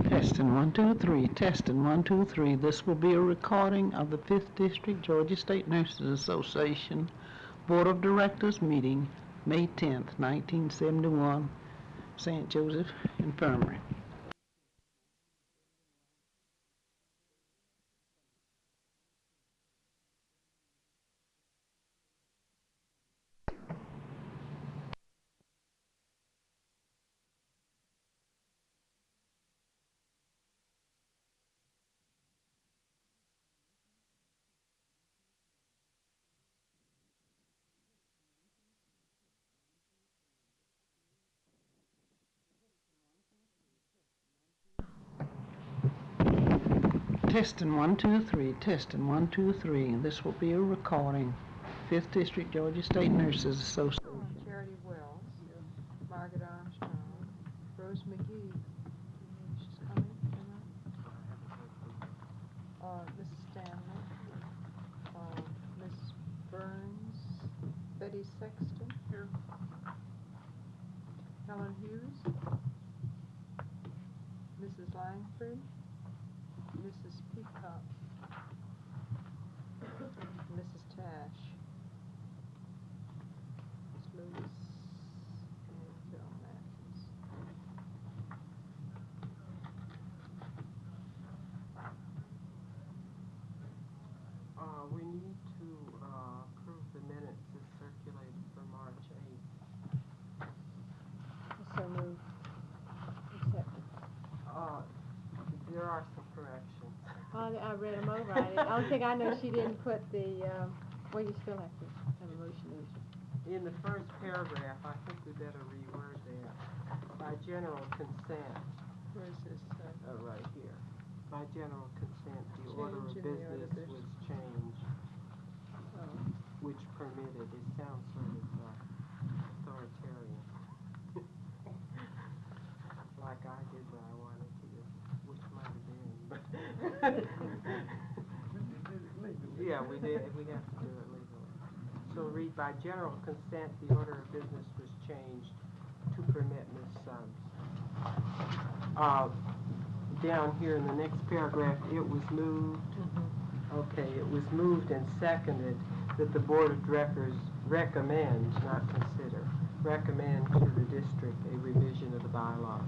Testing 1 2 3. Testing 1 2 3. This will be a recording of the 5th District Georgia State Nurses Association Board of Directors meeting May 10th, 1971, St. Joseph Infirmary. Testing 1 2 3. Testing 1 2 3. This will be a recording. 5th District Georgia State Nurses Association. Charity Wells, Margaret Armstrong, Rose McGee. She's coming tonight. Mrs. Stanley, Miss Burns, Betty Sexton, here. Helen Hughes, Mrs. Langford, Mrs. Peacock, Mrs. Tash, Miss Lewis, and Bill Matthews. We need to approve the minutes as circulated for March 8th. So moved. Accepted. There are some corrections. I read them over. I don't think I know she didn't put the, well, you still have to have a motion. In the first paragraph, I think we better reword that. By general consent. Where is this? Right here. By general consent, the order of business was changed, which permitted. It sounds sort of authoritarian. Like I did what I wanted to do, which might have been. Yeah, we did. We have to do it legally. So read, by general consent, the order of business was changed to permit Ms. Suggs. Down here in the next paragraph, it was moved. Okay, it was moved and seconded that the Board of Directors recommend, not consider, recommend to the district a revision of the bylaws.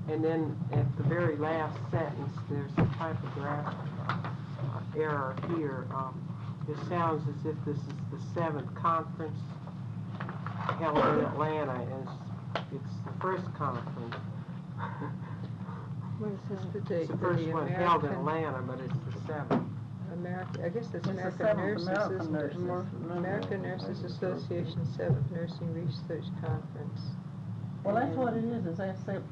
And then at the very last sentence, there's a typographic error here. It sounds as if this is the 7th conference held in Atlanta, and it's the first conference. What is this? It's the first one held in Atlanta, but it's the 7th. I guess that's American Nurses, isn't it? American Nurses Association 7th Nursing Research Conference. Well, that's what it is that 7th.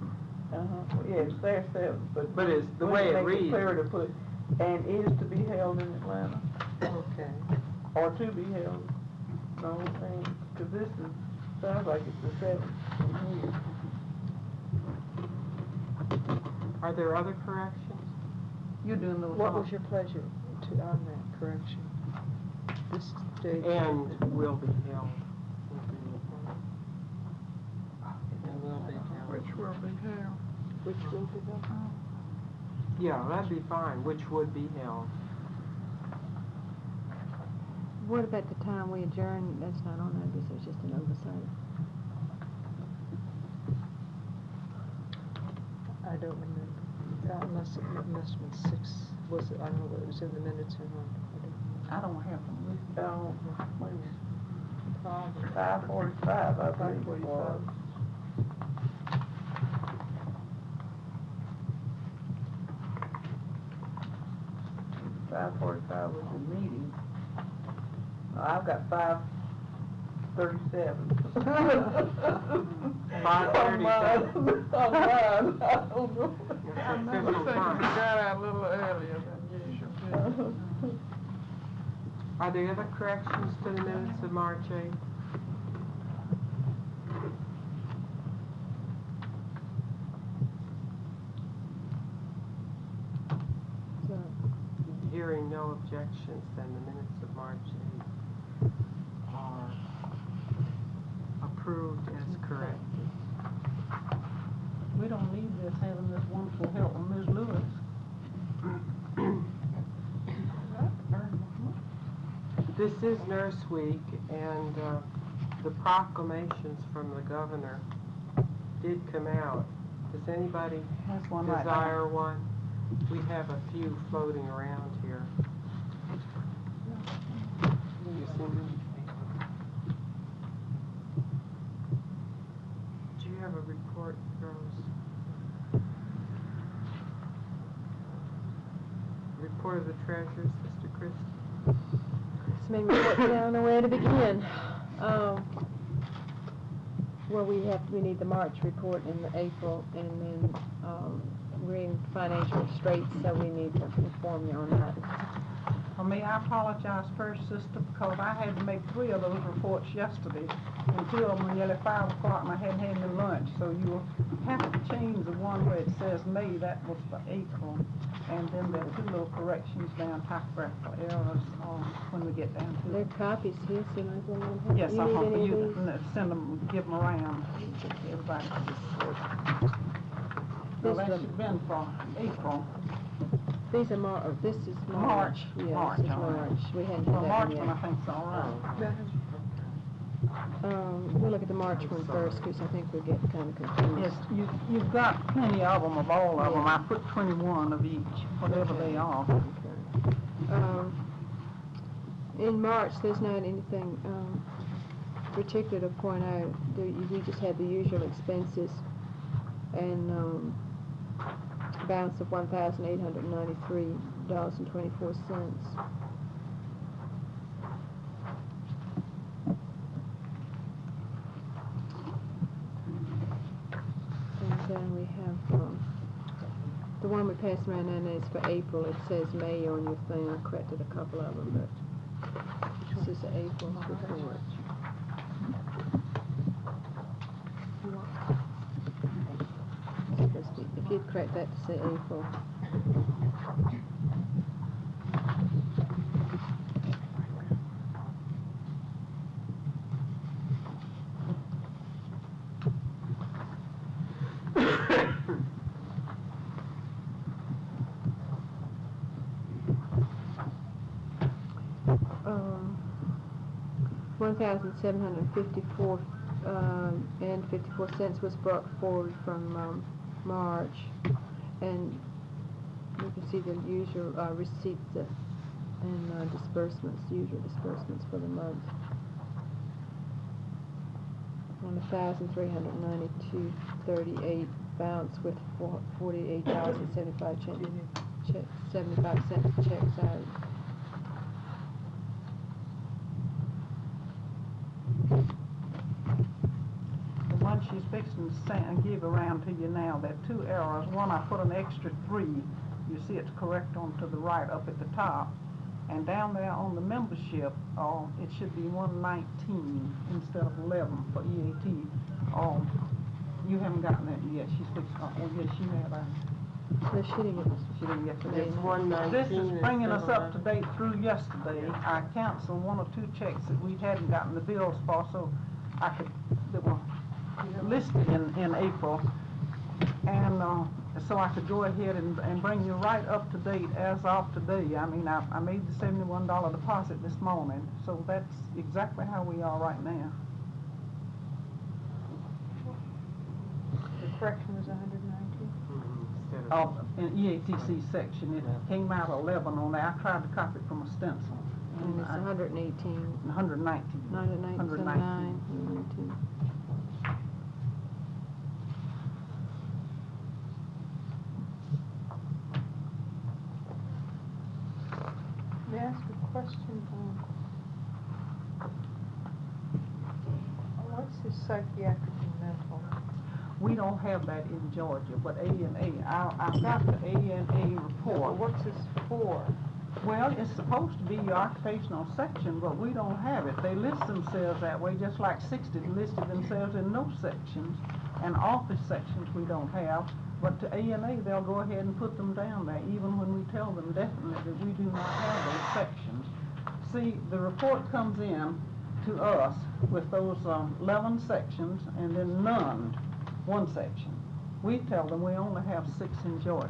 Yeah, it's their 7th, but it's the way it reads. Clear to put, and is to be held in Atlanta. Okay. Or to be held. No, I'm saying, because this sounds like it's the 7th. Are there other corrections? You're doing those. What was your pleasure on that correction? This date. And will be held. Which will be held. Which will be held? Yeah, that'd be fine. Which would be held. What about the time we adjourn? That's not on there. This was just an oversight. I don't remember. Unless it must have been 6. Was it? I don't know whether it was in the minutes or not. I don't have them with me. Wait a minute. Probably. 5:45, I think it was. $5:45 was the meeting. I've got 5:37. 5:37. I don't know. I remember thinking we got out a little earlier than usual. Are there other corrections to the minutes of March 8th? Hearing no objections, then the minutes of March 8th are approved as corrected. just having this wonderful help from Ms. Lewis. This is Nurse Week, and the proclamations from the governor did come out. Does anybody That's one right desire now. one? We have a few floating around here. You see them? Do you have a report, Rose? Report of the treasurers, Sister Christie? This made me I don't know where to begin. Well, we need the March report in April, and then we're in financial straits, so we need to inform you on that. For me, I apologize first, sister, because I had to make 3 of those reports yesterday, and 2 of them were nearly 5 o'clock, and I hadn't had any lunch, so you will have to change the one where it says May, that was for April, and then there are 2 little corrections down, typographical errors, when we get down to There it. are copies here, so you might as well let them have. Yes, You I'll need for any you, of these? send them, give them around, everybody. No, This that one. should have been for April. These are this is March. March. Yeah, March, this is all right. March. We hadn't Well, had that March one one, I yet. think's all right. We'll look at the March one first, because I think we're getting kind of confused. Yes, you've got plenty of them, of all of them. I put 21 of each, whatever they are. Okay. In March, there's not anything particular to point out. We just had the usual expenses and balance of $1,893.24. And then we have the one we passed around now is for April. It says May on your thing. I corrected a couple of them, but this is April's report. If you'd correct that to say April. $1,754 and 54 cents was brought forward from March, and you can see the usual receipts and disbursements, usual disbursements for the month. On 1,392.38 balance with $48.75 checks out. The one she's fixing to give around to you now, there are 2 errors. One, I put an extra 3. You see it's correct on to the right up at the top. And down there on the membership, it should be 119 instead of 11 for EAT. You haven't gotten that yet. She's fixing, yes, you have. No, she didn't get this. She didn't get to It's this. 119 This is bringing us instead of up to date through yesterday. I canceled 1 or 2 checks that we hadn't gotten the bills for, so that were listed in April. And so I could go ahead and bring you right up to date as of today. I mean, I made the $71 deposit this morning, so that's exactly how we are right now. The correction was 190. Instead of In EATC section, it came out 11 on there. I tried to copy it from a stencil. And it's 118. 119. 119. May I ask a question? What's his psychiatric and mental? We don't have that in Georgia, but A&A, I've got the A&A report. What's this for? Well, it's supposed to be your occupational section, but we don't have it. They list themselves that way, just like 60 listed themselves in no sections, and office sections we don't have. But to A&A, they'll go ahead and put them down there, even when we tell them definitely that we do not have those sections. See, the report comes in to us with those 11 sections, and then none, 1 section. We tell them we only have 6 in Georgia.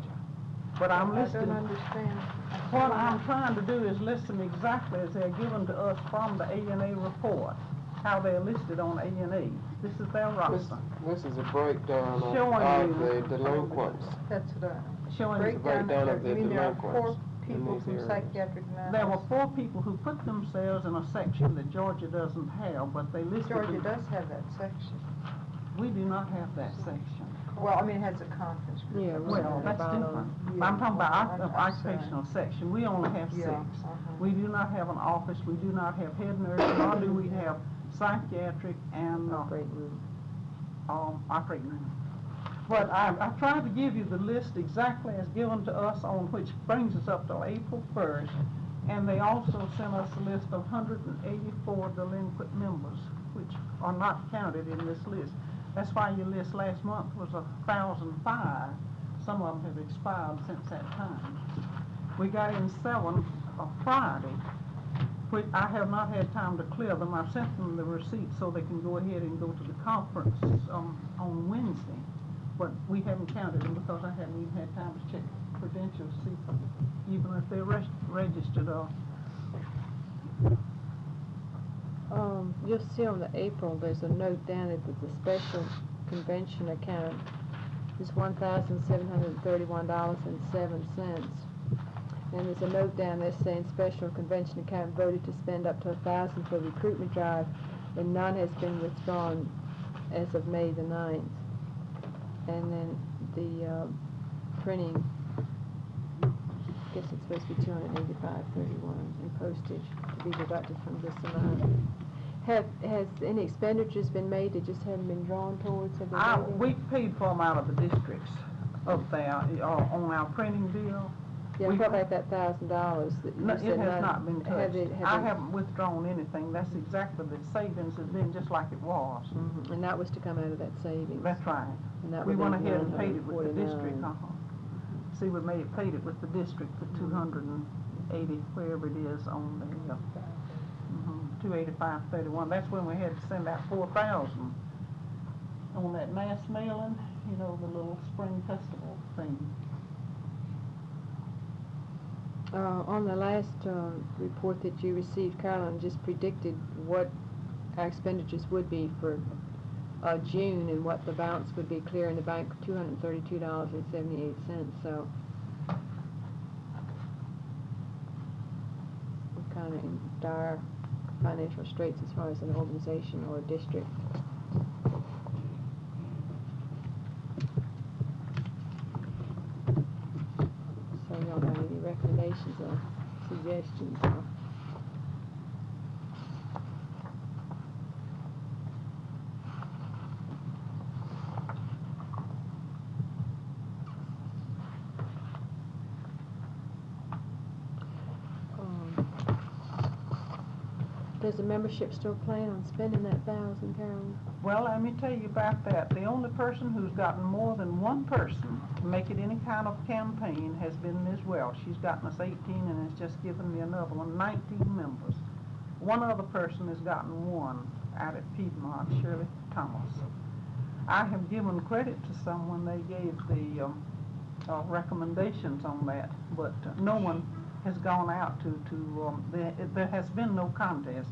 But I'm I listing, don't understand. what I'm trying to do is list them exactly as they're given to us from the A&A report, how they're listed on A&E. This is their roster, This is a breakdown Showing of you- the delinquents. That's what showing Break- breakdown of the you mean there are 4 delinquents in people these from areas. psychiatric analysis? there were 4 people who put themselves in a section that Georgia doesn't have, but they listed Georgia them. does have that section. We do not have that section. Well, I mean, it has a conference group. Yeah, Well, that's different. I'm talking about our occupational section. We only have 6. Yeah, We do not have an office, we do not have head nurse, nor do we have psychiatric and Operating room. operating room. But I tried to give you the list exactly as given to us, on which brings us up till April 1st. And they also sent us a list of 184 delinquent members, which are not counted in this list. That's why your list last month was 1,005. Some of them have expired since that time. We got in 7 Friday, which I have not had time to clear them. I've sent them the receipt so they can go ahead and go to the conference on Wednesday. But we haven't counted them because I haven't even had time to check credentials, see even if they're registered or. You'll see on the April, there's a note down that the special convention account is $1,731.07. And there's a note down there saying special convention account voted to spend up to $1,000 for recruitment drive, and none has been withdrawn as of May the 9th. And then the printing, I guess it's supposed to be $285.31 in postage to be deducted from this amount. Has any expenditures been made that just haven't been drawn towards? Have they made any? We paid for them out of the districts of their, on our printing bill. Yeah, we- what about that $1,000 that you No, said it has none- not been touched. have they- I haven't withdrawn anything. That's exactly, the savings has been just like it was. Mhm, and that was to come out of that savings. That's right. And that We was went ahead and paid it with the 949. district, See, we paid it with the district for 280, wherever it is on the, 285.31. That's when we had to send out 4,000 on that mass mailing, the little spring festival thing. On the last report that you received, Carolyn just predicted what our expenditures would be for June and what the balance would be clear in the bank, $232.78. So we're kind of in dire financial straits as far as an organization or a district. So y'all have any recommendations or suggestions? Does the membership still plan on spending that $1,000, Carolyn? Well, let me tell you about that. The only person who's gotten more than one person to make it any kind of campaign has been Ms. Welch. She's gotten us 18 and has just given me another one, 19 members. One other person has gotten one out at Piedmont, Shirley Thomas. I have given credit to someone. They gave the recommendations on that, but no one has gone out there has been no contest.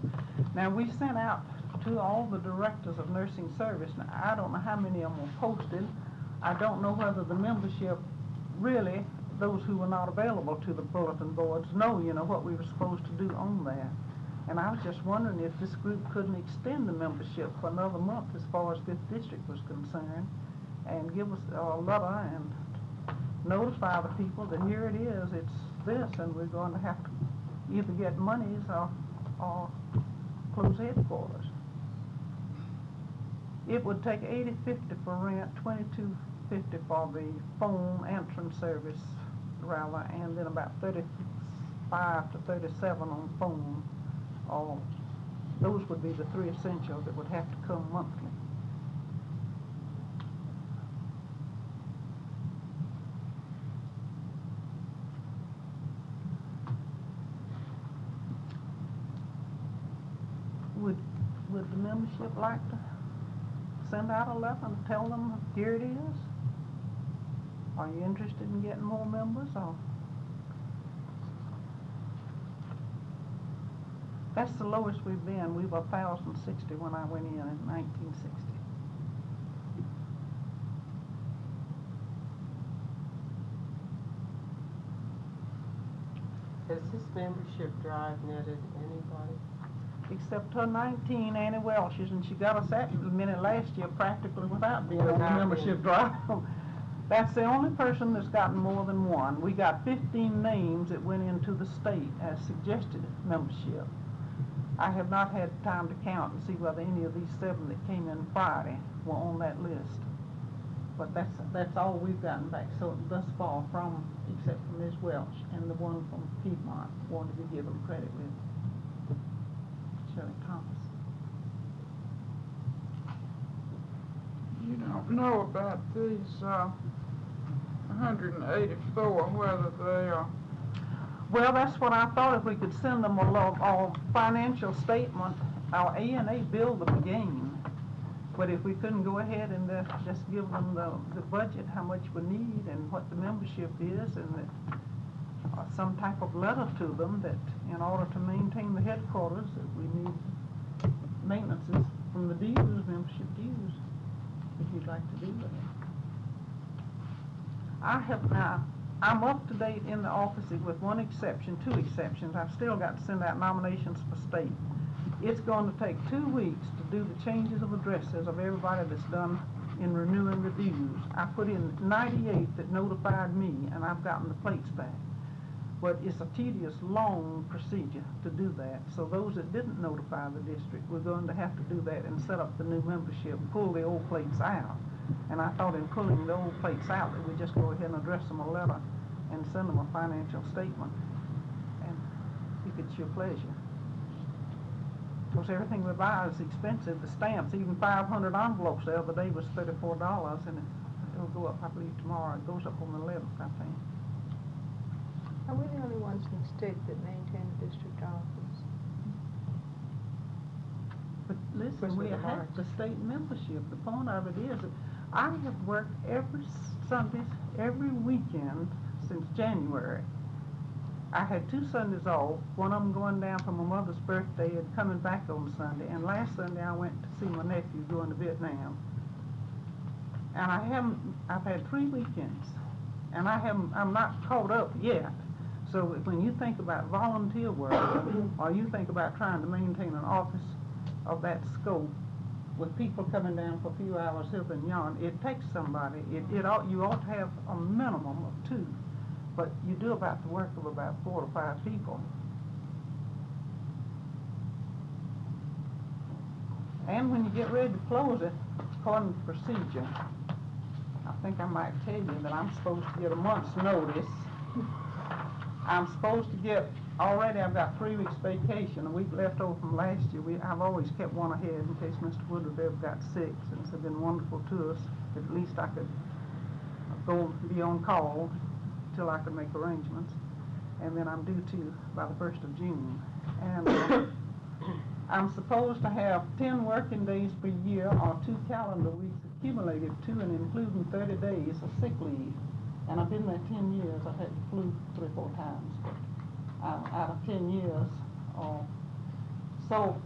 Now, we sent out to all the directors of nursing service. Now, I don't know how many of them were posted. I don't know whether the membership really, those who were not available to the bulletin boards, know, what we were supposed to do on there. And I was just wondering if this group couldn't extend the membership for another month as far as 5th District was concerned, and give us a letter and notify the people that here it is, it's this, and we're going to have to either get monies or close headquarters. It would take $80.50 for rent, $22.50 for the phone answering service, rather, and then about $35 to $37 on phone. Those would be the 3 essentials that would have to come monthly. Would the membership like to send out a letter and tell them here it is? Are you interested in getting more members, or? That's the lowest we've been. We were 1,060 when I went in 1960. Has this membership drive netted anybody? Except her 19, Annie Welch's, and she got us that minute last year practically without being on the Without membership being. drive. That's the only person that's gotten more than one. We got 15 names that went into the state as suggested membership. I have not had time to count and see whether any of these 7 that came in Friday were on that list. But that's all we've gotten back so thus far from, except for Ms. Welch and the one from Piedmont wanted to give them credit with Shirley Thomas. You don't know about these 184, whether they are. Well, that's what I thought, if we could send them a financial statement, our A&A bill them again. But if we couldn't go ahead and just give them the budget, how much we need and what the membership is, and that, some type of letter to them that in order to maintain the headquarters that we need maintenances from the dues, membership dues, if you'd like to do that. I'm up to date in the office with 2 exceptions. I've still got to send out nominations for state. It's going to take 2 weeks to do the changes of addresses of everybody that's done in renewing the dues. I put in 98 that notified me, and I've gotten the plates back. But it's a tedious, long procedure to do that. So those that didn't notify the district, we're going to have to do that and set up the new membership, pull the old plates out. And I thought in pulling the old plates out that we'd just go ahead and address them a letter and send them a financial statement. And if it's your pleasure. Of course, everything we buy is expensive. The stamps, even 500 envelopes the other day was $34, and it'll go up, I believe, tomorrow. It goes up on the 11th, I think. Are we the only ones in the state that maintain the district office? But listen, Especially we the have March. the state membership. The point of it is that I have worked every Sunday, every weekend since January. I had 2 Sundays off, one of them going down for my mother's birthday and coming back on Sunday. And last Sunday I went to see my nephew going to Vietnam. And I've had 3 weekends. And I'm not caught up yet. So when you think about volunteer work, or you think about trying to maintain an office of that scope, with people coming down for a few hours here and yon, it takes somebody. You ought to have a minimum of 2, but you do about the work of about 4 or 5 people. And when you get ready to close it, according to procedure, I think I might tell you that I'm supposed to get a month's notice. I'm supposed to get, already I've got 3 weeks vacation, a week left over from last year. I've always kept one ahead in case Mr. Woodruff ever got sick, since they've been wonderful to us. At least I could go be on call till I could make arrangements. And then I'm due to by the 1st of June. And I'm supposed to have 10 working days per year or 2 calendar weeks accumulated to and including 30 days of sick leave. And I've been there 10 years. I've had the flu 3 or 4 times. But out of 10 years. So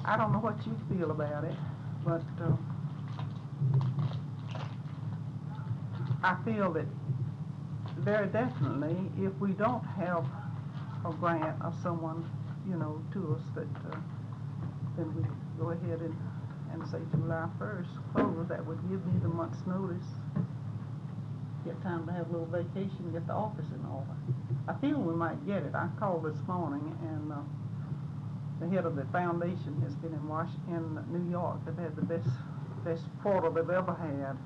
I don't know what you feel about it, but I feel that very definitely, if we don't have a grant or someone, to us, that then we go ahead and say July 1st close, that would give me the month's notice. Get time to have a little vacation, get the office in order. I feel we might get it. I called this morning, and the head of the foundation has been in New York. They've had the best quarter they've ever had,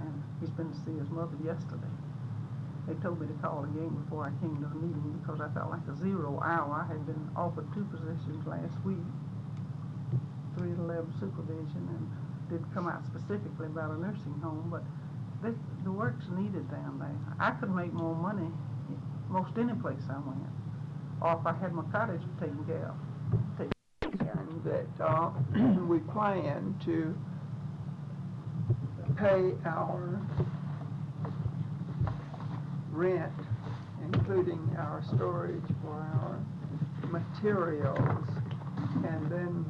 and he's been to see his mother yesterday. They told me to call again before I came to the meeting because I felt like a 0 hour. I had been offered 2 positions last week, 3 to 11 supervision, and did come out specifically about a nursing home, but the work's needed down there. I could make more money most any place I went, or if I had my cottage taken care of. That we plan to pay our rent, including our storage for our materials, and then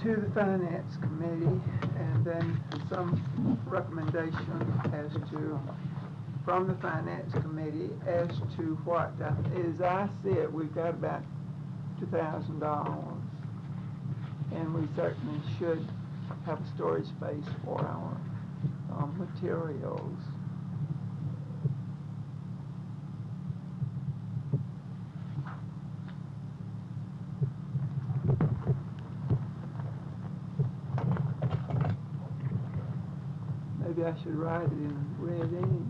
to the finance committee, and then some recommendation as to, from the finance committee, as to what, as I see it, we've got about $2,000, and we certainly should have a storage space for our materials. Maybe I should write it in red ink.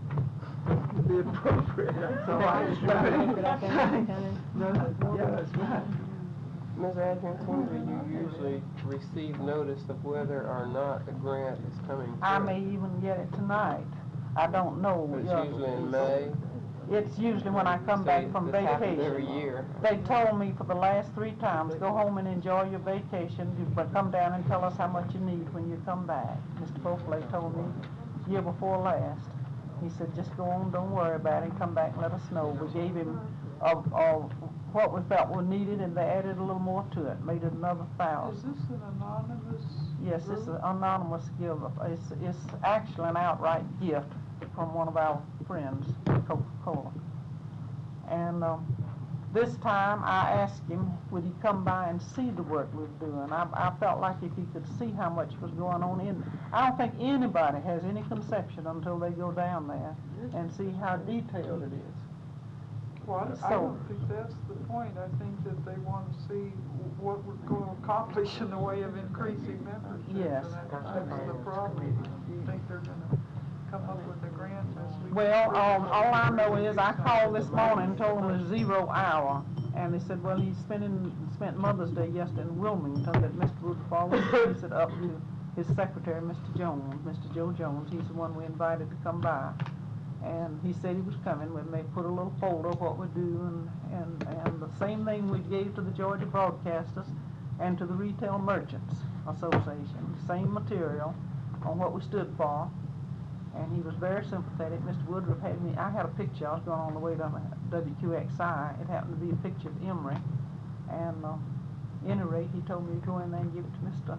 It'd be appropriate, that's all I was trying. No, yeah, that's right. Ms. Adrian, do you usually receive notice of whether or not a grant is coming through? I may even get it tonight. I don't know. But it's usually in May. It's usually when I come back from This happens vacation. every year. They told me for the last 3 times, go home and enjoy your vacation, but come down and tell us how much you need when you come back. Mr. Beauclair told me year before last. He said, just go on, don't worry about it, come back and let us know. We gave him what we felt was needed, and they added a little more to it, made it another 1,000. Is this an anonymous? Yes, it's an anonymous gift. It's actually an outright gift from one of our friends, Coca-Cola. And this time I asked him, would he come by and see the work we were doing? I felt like if he could see how much was going on in, I don't think anybody has any conception until they go down there and see how detailed it is. Well, I don't think that's the point. I think that they want to see what we're going to accomplish in the way of increasing membership. Yes. And that's the problem. Do you think they're going to come up with a grant as we? Well, all I know is I called this morning and told them it was 0 hour, and they said, well, he spent Mother's Day yesterday in Wilmington, that Mr. Woodfall introduced it up to his secretary, Mr. Jones, Mr. Joe Jones. He's the one we invited to come by. And he said he was coming. We may put a little folder of what we do, and the same thing we gave to the Georgia Broadcasters and to the Retail Merchants Association. Same material on what we stood for. And he was very sympathetic. Mr. Woodruff had me, I had a picture, I was going on the way to WQXI. It happened to be a picture of Emory. And at any rate, he told me to go in there and give it to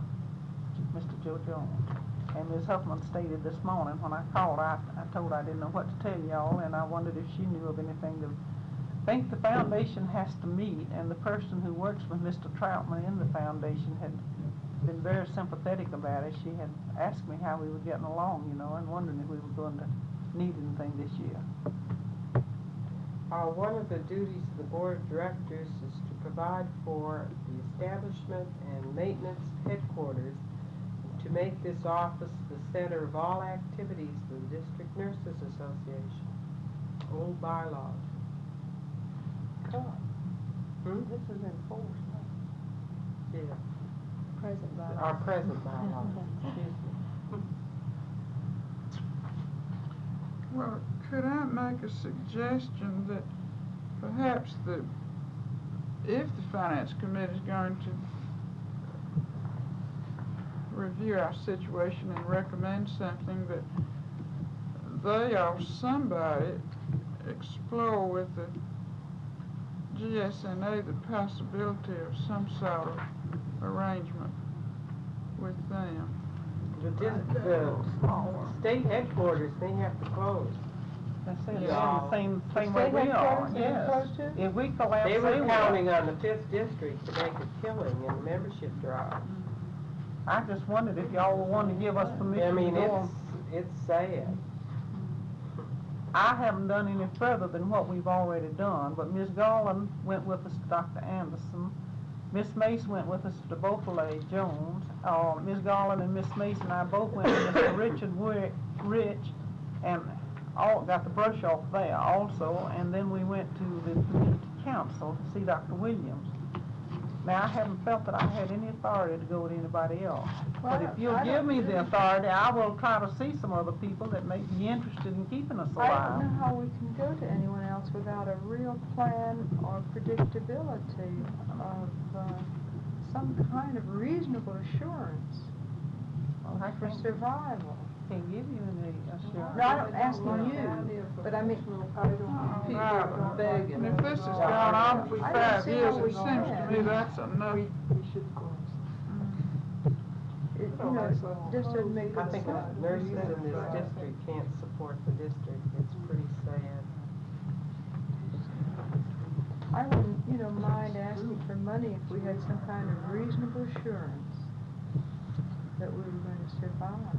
Mr. Joe Jones. And Ms. Huffman stated this morning when I called, I told her I didn't know what to tell y'all, and I wondered if she knew of anything to think the foundation has to meet, and the person who works with Mr. Troutman in the foundation had been very sympathetic about it. She had asked me how we were getting along, you know, and wondering if we were going to need anything this year. One of the duties of the Board of Directors is to provide for the establishment and maintenance of headquarters, to make this office the center of all activities of the District Nurses Association. Old bylaws. This is enforced. Yeah. Present by. Our present bylaws. Excuse me. Well, could I make a suggestion that perhaps if the Finance Committee is going to review our situation and recommend something, that they or somebody explore with the GSNA the possibility of some sort of arrangement with them. The state headquarters, they have to close. That's it. Yeah. The same way we are, yes. If we collapse, They were will. counting on the 5th District to make a killing in the membership drive. I just wondered if y'all would want to give us I permission mean, to go. it's sad. I haven't done any further than what we've already done, but Ms. Garland went with us to Dr. Anderson. Miss Mace went with us to Beauclair Jones. Ms. Garland and Miss Mace and I both went to Mr. Richard Rich, and all got the brush off there also, and then we went to the community council to see Dr. Williams. Now, I haven't felt that I had any authority to go with anybody else. But if you'll give me the authority, I will try to see some other people that may be interested in keeping us I alive. don't know how we can go to anyone else without a real plan or predictability of some kind of reasonable assurance. I for can't, survival. can't give you any assurance. No, I'm asking you, but I mean, Wow. begging. And if this has gone on for I don't 5 see years, how it we seems to can. me that's enough. it just doesn't make I any think sense. nurses in this district can't support the district. It's pretty sad. I wouldn't, mind asking for money if we had some kind of reasonable assurance that we were going to survive.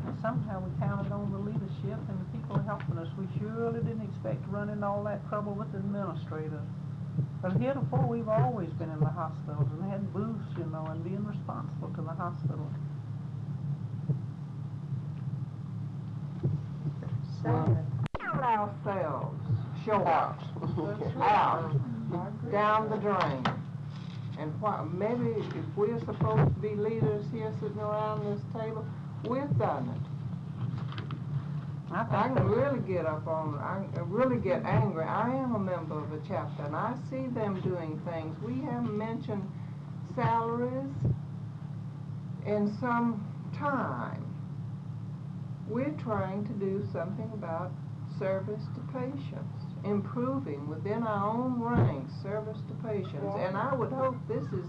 And somehow we counted on the leadership and the people helping us. We surely didn't expect running all that trouble with the administrators. But heretofore, we've always been in the hospitals and had booths, and being responsible to the hospital. Sad. Ourselves short, out, down the drain. And maybe if we're supposed to be leaders here sitting around this table, we've done it. I can really get I really get angry. I am a member of a chapter, and I see them doing things. We haven't mentioned salaries in some time. We're trying to do something about service to patients, improving within our own ranks service to patients. And I would hope this is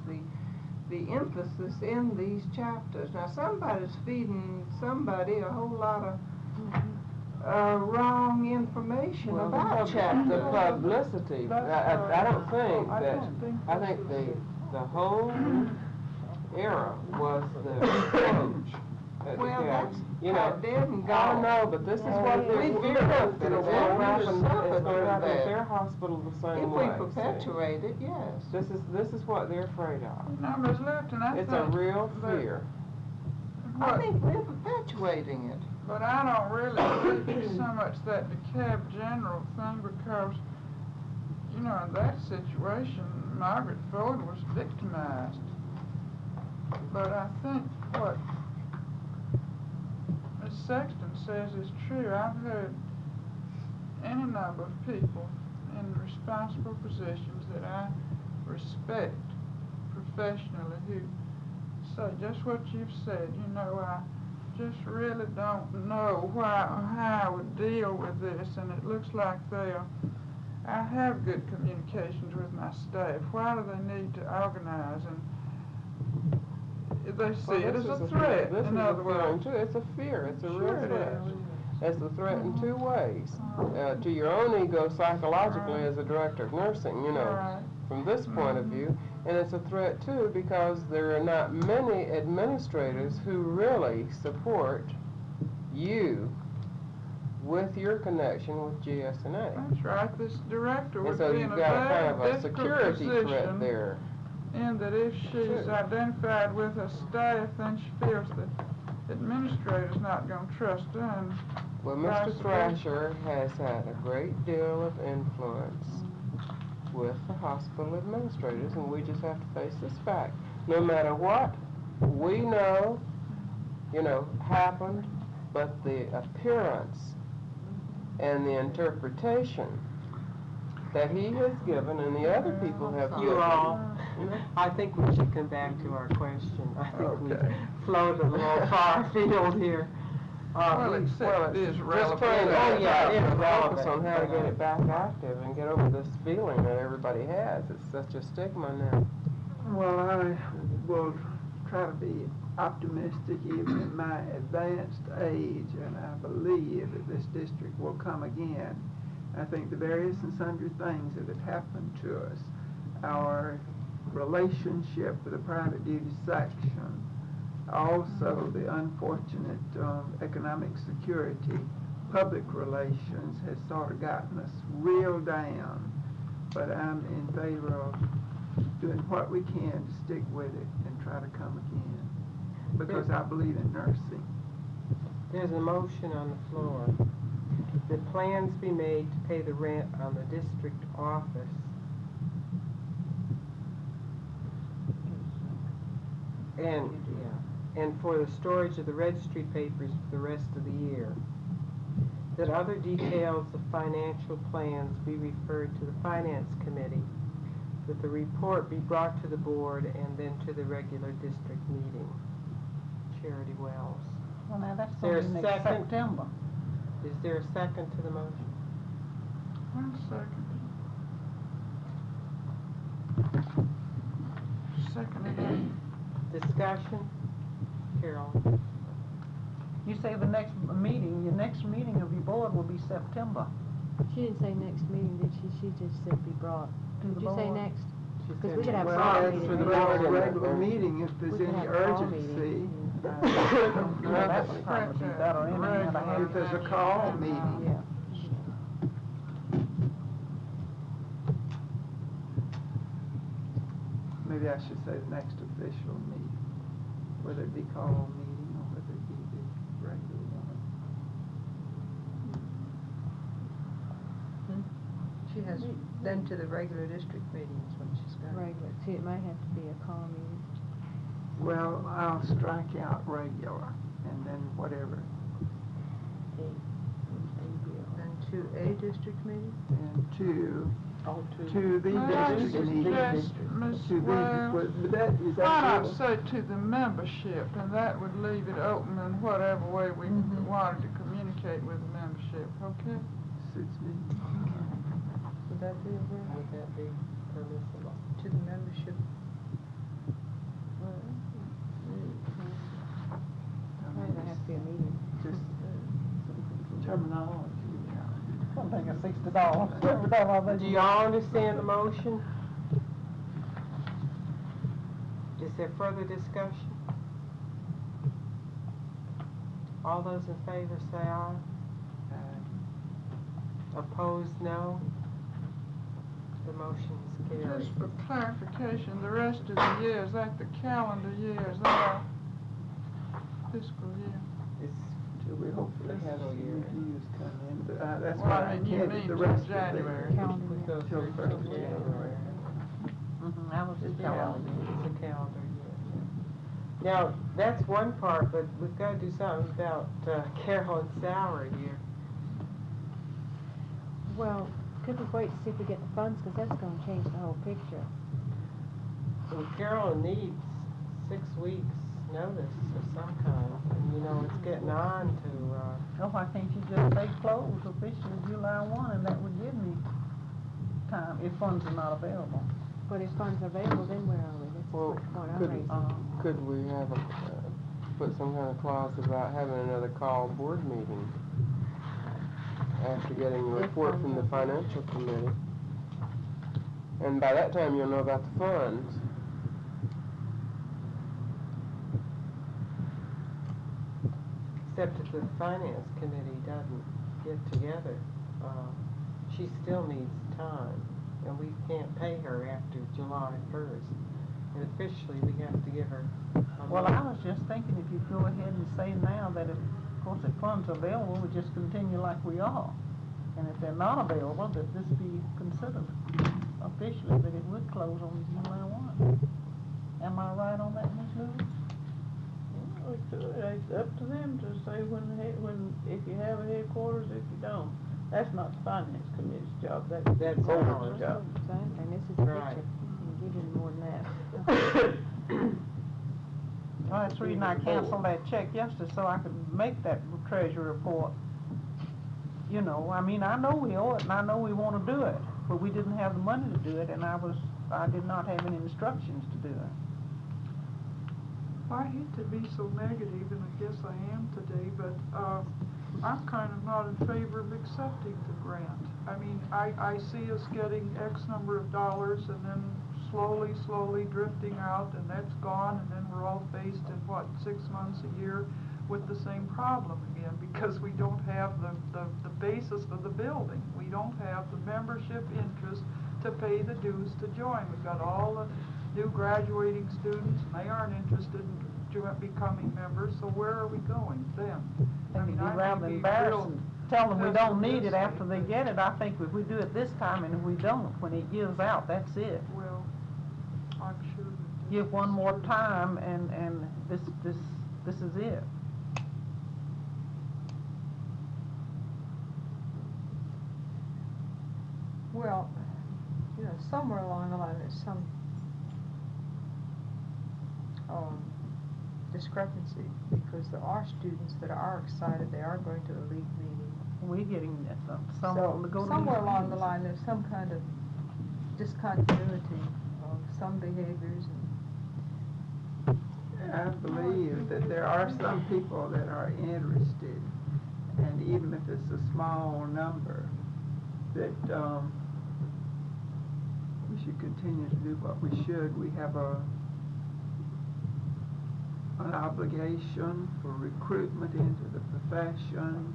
the emphasis in these chapters. Now, somebody's feeding somebody a whole lot of wrong information about chapter publicity. I don't think that, I think the whole era was the approach at the Well, county. that's dead and I gone. know, but this is what they're We fearing, fear that that it's going to happen, suffered it's going to happen that. at their hospital the If same we way. see. perpetuate it, yes. This is what they're afraid of. Now, Ms. Lipton, I think. It's a real that fear. I what- think we're perpetuating it. But I don't really believe so much that DeKalb General thing because, in that situation, Margaret Ford was victimized. But I think what Ms. Sexton says is true. I've heard any number of people in responsible positions that I respect professionally who say just what you've said. I just really don't know how I would deal with this, and it looks like I have good communications with my staff. Why do they need to organize? And they see it as a threat, in other words. It's a fear, it's a real Sure it threat. is. It's a threat in two ways. To your own ego psychologically as a director of nursing, Right. from this point of view. And it's a threat too because there are not many administrators who really support you with your connection with GSNA. That's right. This director And would so be in you've a got kind of very a difficult security threat position. there. In that if she's Sure. identified with a staff, then she feels the administrator's not going to trust her. And Well, vice Mr. versa. Thrasher has had a great deal of influence with the hospital administrators, and we just have to face this fact. No matter what we know, happened, but the appearance and the interpretation that he has given and the other people have given. You all, I think we should come back to our question. I think we Okay. floated a little far afield here. Well, except it is just relevant. trying to Oh, yeah, it is focus relevant. on how to get it back active and get over this feeling that everybody has. It's such a stigma now. Well, I will try to be optimistic even at my advanced age, and I believe that this district will come again. I think the various and sundry things that have happened to us, our relationship with the private duty section, also the unfortunate economic security, public relations has sort of gotten us real down. But I'm in favor of doing what we can to stick with it and try to come again, because I believe in nursing. There's a motion on the floor that plans be made to pay the rent on the district office. And for the storage of the registry papers for the rest of the year. That other details of financial plans be referred to the Finance Committee, that the report be brought to the board and then to the regular district meeting. Charity Wells. Well, now, that's There gonna a be next second? September. Is there a second to the motion? 1 second. Second again. Discussion? Carol? You say the next meeting, your next meeting of your board will be September. She didn't say next meeting, did she? She just said be brought. To the Did you say board. next? She 'Cause said we could have a next. Well, call as meeting for the next board's month. regular meeting, if We there's could any have a call urgency, meeting. Yeah, that would probably be better anyhow to have. if there's a call meeting. Yeah. Maybe I should say the next official meeting, whether it be call meeting or whether it be the regular one. She has them to the regular district meetings when she's got. Regular, see, it might have to be a call meeting. Well, I'll strike out regular and then whatever, And to a district meeting? and to Oh, the May I district meeting. suggest, Ms. To the, Wells, but that, is why that not good? say to the membership, and that would leave it open in whatever way we wanted to communicate with the membership, okay? Suits me. Would that be agreeable? Would that be permissible? To the membership? Probably gonna have to be a meeting. Just terminology. I'm thinking $60 every time I think. Do y'all understand the motion? Is there further discussion? All those in favor say aye. Opposed, no. The motion is carried. Just for clarification, the rest of the year, is that the calendar year, is that our fiscal year? It's Till we hopefully have some Fiscal year. reviews come in, but that's Well, why I I mean, you intended mean the till rest of January. the Calendar we year. go Till through first till of January. That was It's the a calendar, calendar. it's a calendar year. Now, that's one part, but we've got to do something about Carolyn's salary here. Well, could we wait to see if we get the funds, because that's gonna change the whole picture. Well, Carolyn needs 6 weeks' notice of some kind, and you know, it's getting on to, Oh, why can't you just say close officially July 1, and that would give me time if funds are not available? But if funds are available, then where are we? That's Well, the point I'm could- raising. Could we have put some kind of clause about having another call board meeting after getting a If report from the financial committee? And by that time, you'll know about the funds. except if the finance committee doesn't get together, she still needs time, and we can't pay her after July 1st. And officially, we have to give her a Well, I month. was just thinking if you go ahead and say now that if, of course, if funds are available, we just continue like we are. And if they're not available, that this be considered officially that it would close on July 1. Am I right on that, Ms. Lewis? It's up to them to say when, if you have a headquarters, if you don't. That's not the finance committee's job, that's the That's board's ours. job. And this is the Right. picture. You can give you more than that. Well, that's the reason I canceled that check yesterday, so I could make that treasury report. You know, I mean, I know we owe it, and I know we wanna do it, but we didn't have the money to do it, and I did not have any instructions to do it. I hate to be so negative, and I guess I am today, but, I'm kind of not in favor of accepting the grant. I mean, I see us getting X number of dollars and then slowly drifting out, and that's gone, and then we're all faced in, 6 months, a year, with the same problem again, because we don't have the basis for the building. We don't have the membership interest to pay the dues to join. We've got all the new graduating students, and they aren't interested in becoming members, so where are we going then? I And mean, it'd be I rather may be embarrassing, real tell them we don't need it pessimistic, after they but- get it. I think if we do it this time, and if we don't, when it gives out, that's it. Well, I'm sure that. Give one is more true. time, and this is it. Well, somewhere along the line, there's discrepancy, because there are students that are excited, they are going to the league meeting. We're getting some So to go to somewhere these along the meetings. line, there's some kind of discontinuity of some behaviors and I believe that there are some people that are interested, and even if it's a small number, that, we should continue to do what we should. We have an obligation for recruitment into the profession,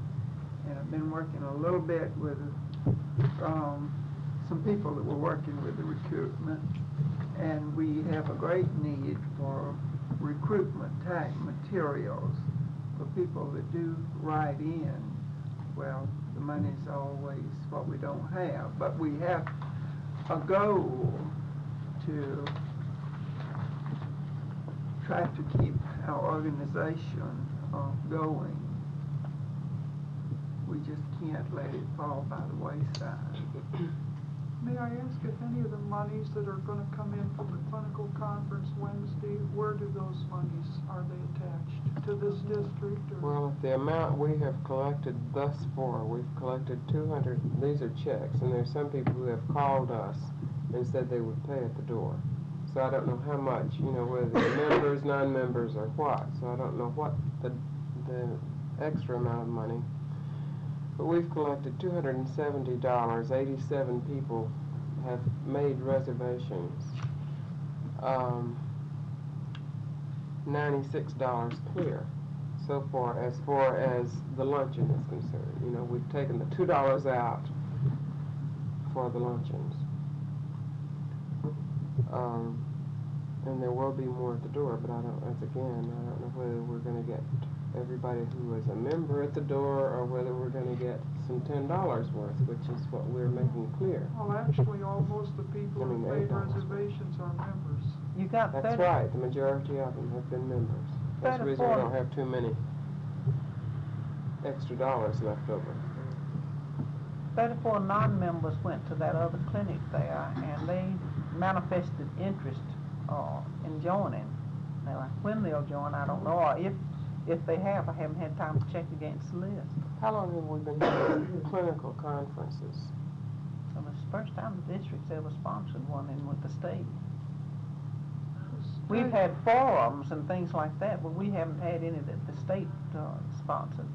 and I've been working a little bit with, some people that were working with the recruitment, and we have a great need for recruitment type materials for people that do write in. Well, the money's always what we don't have, but we have a goal to try to keep our organization going. We just can't let it fall by the wayside. May I ask if any of the monies that are gonna come in from the clinical conference Wednesday, where do those monies, are they attached to this district or? Well, the amount we have collected thus far, we've collected 200, these are checks, and there's some people who have called us and said they would pay at the door. So I don't know how much, whether they're members, non-members, or what, so I don't know what the extra amount of money. But we've collected $270, 87 people have made reservations. $96 clear so far as the luncheon is concerned. We've taken the $2 out for the luncheons. And there will be more at the door, but I don't know whether we're going to get everybody who is a member at the door or whether we're going to get some $10 worth, which is what we're making clear. Well, actually, almost the people I who mean, made $8. reservations are members. You got That's 30 right, the majority of them have been members. That's the reason we don't have too many extra dollars left over. 34 non-members went to that other clinic there, and they manifested interest in joining. Now, when they'll join, I don't know, or if they have, I haven't had time to check against the list. How long have we been having clinical conferences? So it's the first time the district's ever sponsored one in with the state. We've had forums and things like that, but we haven't had any that the state sponsored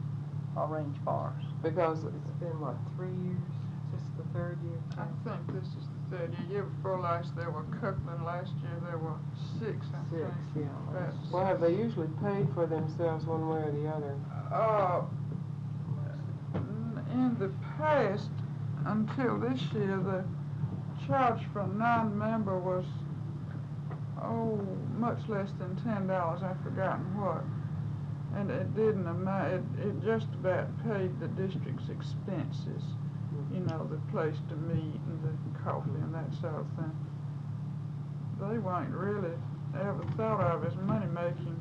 or arranged for us. Because It's been, 3 years? Is this the third year? I think this is the third year. Year before last, there were Cookland. Last year, there were 6, I think. Yeah. That's- well, have they usually paid for themselves one way or the other? In the past, until this year, the charge for a non-member was, much less than $10. I've forgotten what. And it didn't amount, it just about paid the district's expenses. The place to meet and the coffee and that sort of thing. They weren't really ever thought of as money-making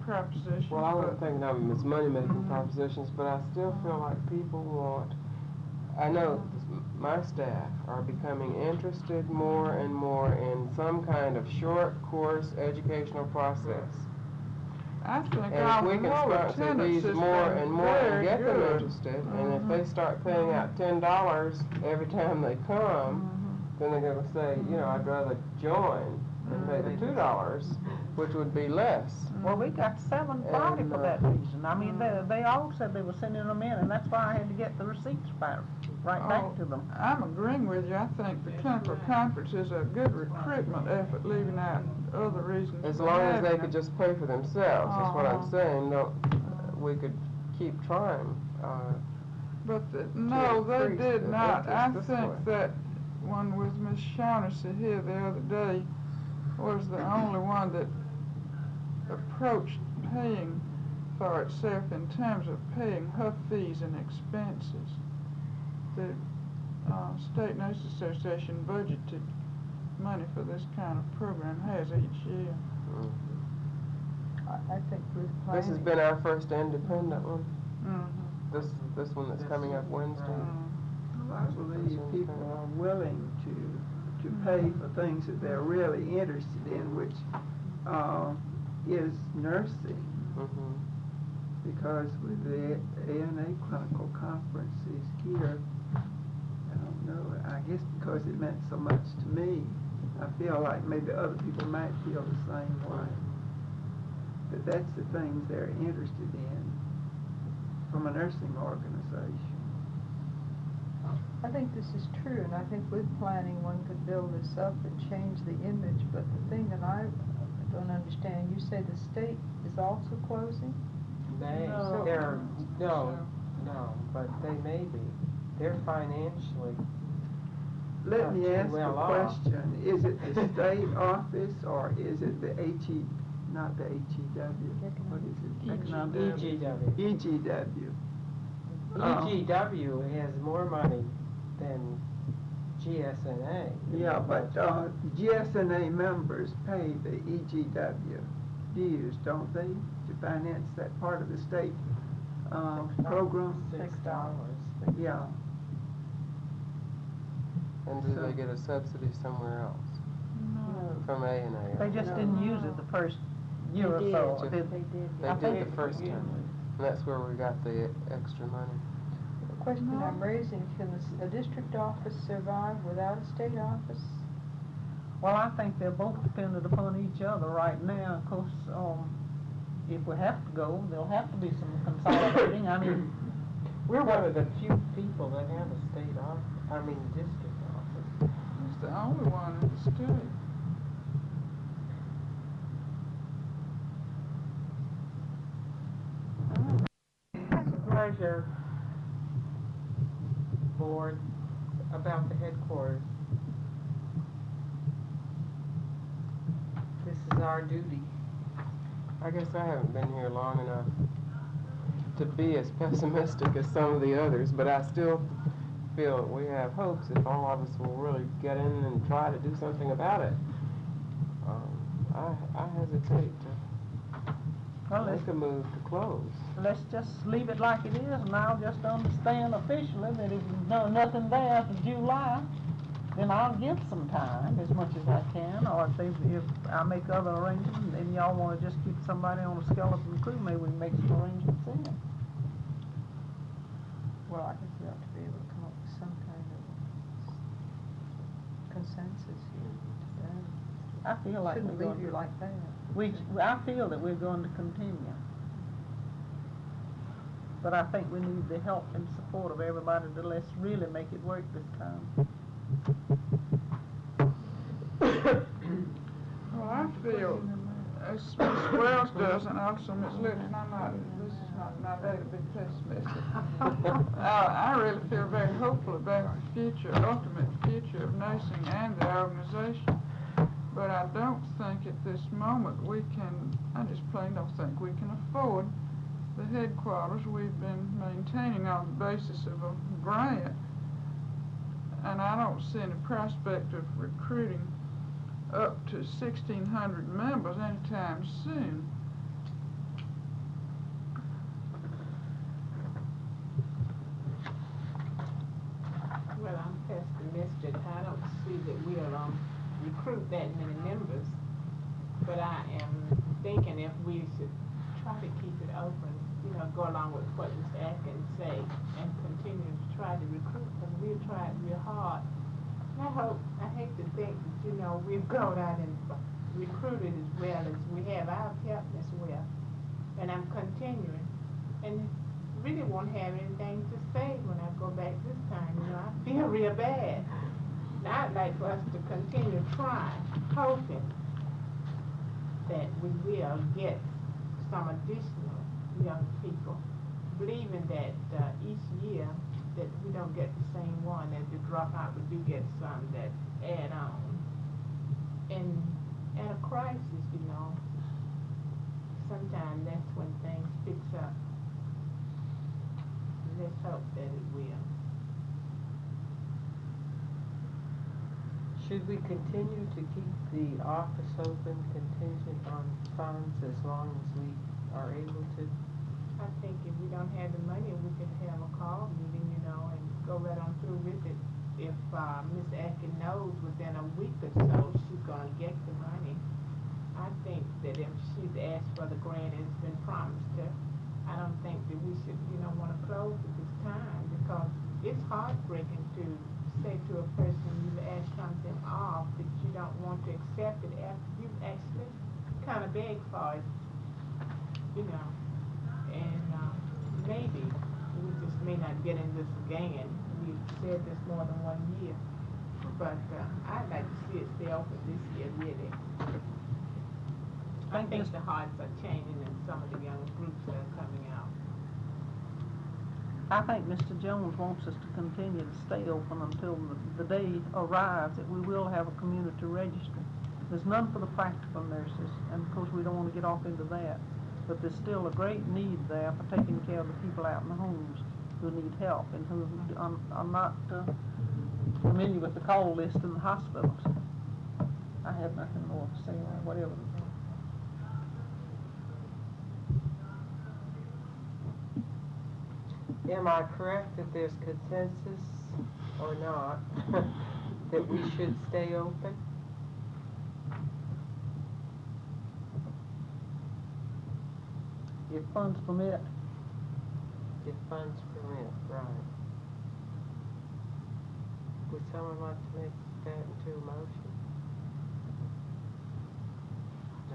propositions. Well, I but- wasn't thinking of them as money-making propositions, but I still feel like people want, I know my staff are becoming interested more and more in some kind of short course educational process. I think And if our we can low sponsor attendance these has more been and more and very get them good. interested, and if they start paying out $10 every time they come, then they're gonna say, I'd rather join and pay the $2, which would be less. Well, we got 740 for that reason. I mean, they all said they were sending them in, and that's why I had to get the receipts right back to them. I'm agreeing with you. I think the clinical conference is a good recruitment effort, leaving out other reasons. As for long as they having could it. just pay for themselves, is what I'm Uh-huh. saying. No, we could keep trying. But no, they increase did the not. I interest this think way. that one with Miss Shaughnessy here the other day was the only one that approached paying for itself in terms of paying her fees and expenses. The State Nurses Association budgeted money for this kind of program, has each year. I think we're This has planning. been our first independent one. Mm-hmm. This one that's coming up Wednesday. Well, I believe people are willing to pay for things that they're really interested in, which is nursing, Mhm. because with the ANA Clinical Conferences here, I don't know, I guess because it meant so much to me, I feel like maybe other people might feel the same way. That that's the things they're interested in from a nursing organization. I think this is true, and I think with planning, one could build this up and change the image, but the thing that I don't understand, you say the state is also closing? No, but they may be. They're financially, Let me Not too ask well a off. question, is it the state office or is it the not the HEW, what is it? EGW. EGW. EGW has more money than GSNA. Yeah, but GSNA members pay the EGW dues, don't they, to finance that part of the state program? $6. Yeah. And do they get a subsidy somewhere else No. from A&A? They just didn't use it the first year or They so. did. did- They I did think- the first time, and that's where we got the extra money. The question No. I'm raising, can a district office survive without a state office? Well, I think they're both dependent upon each other right now. Of course, if we have to go, there'll have to be some consolidating. I mean, We're one of the few people that have a state office, district office. It's the only one in the state. It's a pleasure, board, about the headquarters. This is our duty. I guess I haven't been here long enough to be as pessimistic as some of the others, but I still feel that we have hopes if all of us will really get in and try to do something about it. I hesitate well, to make a move to close. let's just leave it like it is, and I'll just understand officially that if nothing there after July, then I'll give some time as much as I can, or if I make other arrangements, and y'all wanna just keep somebody on a skeleton crew, maybe we can make some arrangements then. Well, I think we ought to be able to come up with some kind of consensus here. I feel like Shouldn't we're leave going you to, like that. I feel that we're going to continue. But I think we need the help and support of everybody to let's really make it work this time. Well, I feel, as Ms. Wells does, and also Ms. Litton, this is not ready to be pessimistic. I really feel very hopeful about the future, ultimate future of nursing and the organization. But I don't think at this moment I just plain don't think we can afford the headquarters we've been maintaining on the basis of a grant. And I don't see any prospect of recruiting up to 1,600 members anytime soon. Well, I'm pessimistic. I don't see that we'll recruit that many members. But I am thinking if we should try to keep it open, go along with what Mr. Atkins say and continue to try to recruit, because we've tried real hard. And I hate to think that, we've gone out and recruited as well as we have. I've helped as well. And I'm continuing. And really won't have anything to say when I go back this time. I feel real bad. And I'd like for us to continue trying, hoping that we will get some additional young people, believing that each year that we don't get the same one as the dropout, we do get some that add on. And at a crisis, sometimes that's when things fix up. Let's hope that it will. Should we continue to keep the office open contingent on funds as long as we are able to? I think if we don't have the money, we could have a call meeting, and go right on through with it. If Ms. Atkins knows within a week or so she's gonna get the money, I think that them. She's asked for the grant and it's been promised her. I don't think that we should, want to close at this time because it's heartbreaking to say to a person you've asked something off that you don't want to accept it after you've actually kind of begged for it, and maybe we just may not get in this again. We've said this more than 1 year, but I'd like to see it stay open this year, really. I think the hearts are changing in some of the young groups that are coming out. I think Mr. Jones wants us to continue to stay open until the day arrives that we will have a community registry. There's none for the practical nurses, and of course we don't want to get off into that, but there's still a great need there for taking care of the people out in the homes who need help and who are not familiar with the call list in the hospitals. I have nothing more to say on whatever. Am I correct that there's consensus or not that we should stay open? If funds permit. If funds permit, right. Would someone like to make that into a motion?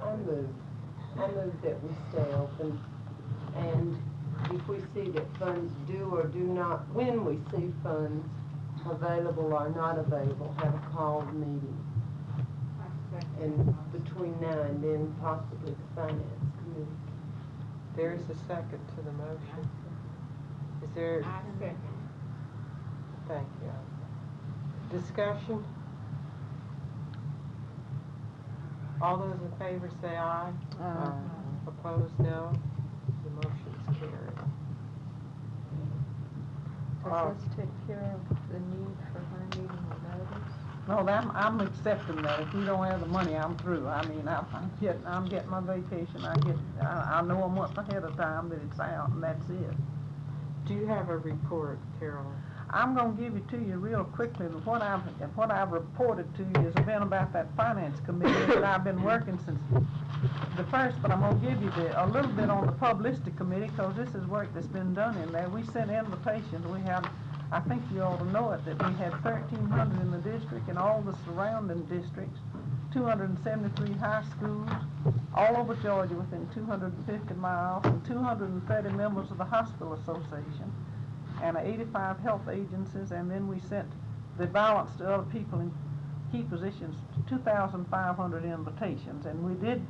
I move that we stay open, and if we see that funds do or do not, when we see funds available or not available, have a called meeting. And between now and then, possibly the finance committee. There is a second to the motion. Is there? I second. Thank you. Discussion? All those in favor say aye. Aye. Opposed, no. The motion is carried. Does this take care of the need for her needing the notice? No, I'm accepting that. If we don't have the money, I'm through. I mean, I'm getting my vacation. I know a month ahead of time that it's out, and that's it. Do you have a report, Carolyn? I'm gonna give it to you real quickly. What I've reported to you has been about that finance committee that I've been working since the first, but I'm gonna give you a little bit on the publicity committee, because this is work that's been done in there. We sent invitations. We had, I think you ought to know it, that we had 1,300 in the district and all the surrounding districts, 273 high schools, all over Georgia within 250 miles, and 230 members of the Hospital Association, and 85 health agencies, and then we sent the balance to other people in key positions, 2,500 invitations, and we did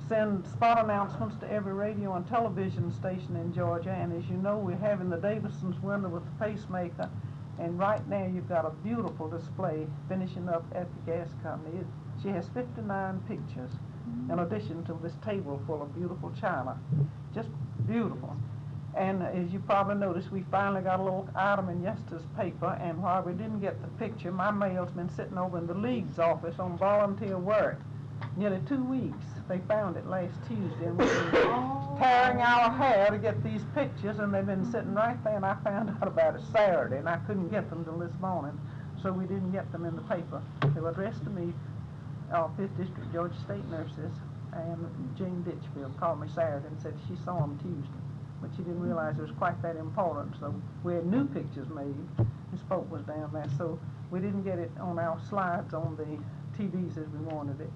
send spot announcements to every radio and television station in Georgia, and as you know, we're having the Davison's window with the pacemaker, and right now you've got a beautiful display finishing up at the gas company. She has 59 pictures, in addition to this table full of beautiful china, just beautiful. And as you probably noticed, we finally got a little item in yesterday's paper, and while we didn't get the picture, my mail's been sitting over in the League's office on volunteer work nearly 2 weeks. They found it last Tuesday, and we've been tearing our hair to get these pictures, and they've been sitting right there, and I found out about it Saturday, and I couldn't get them till this morning, so we didn't get them in the paper. They were addressed to me, 5th District Georgia State Nurses, and Jane Ditchfield called me Saturday and said she saw them Tuesday, but she didn't realize it was quite that important. So we had new pictures made. His Pope was down there, so we didn't get it on our slides on the TVs as we wanted it.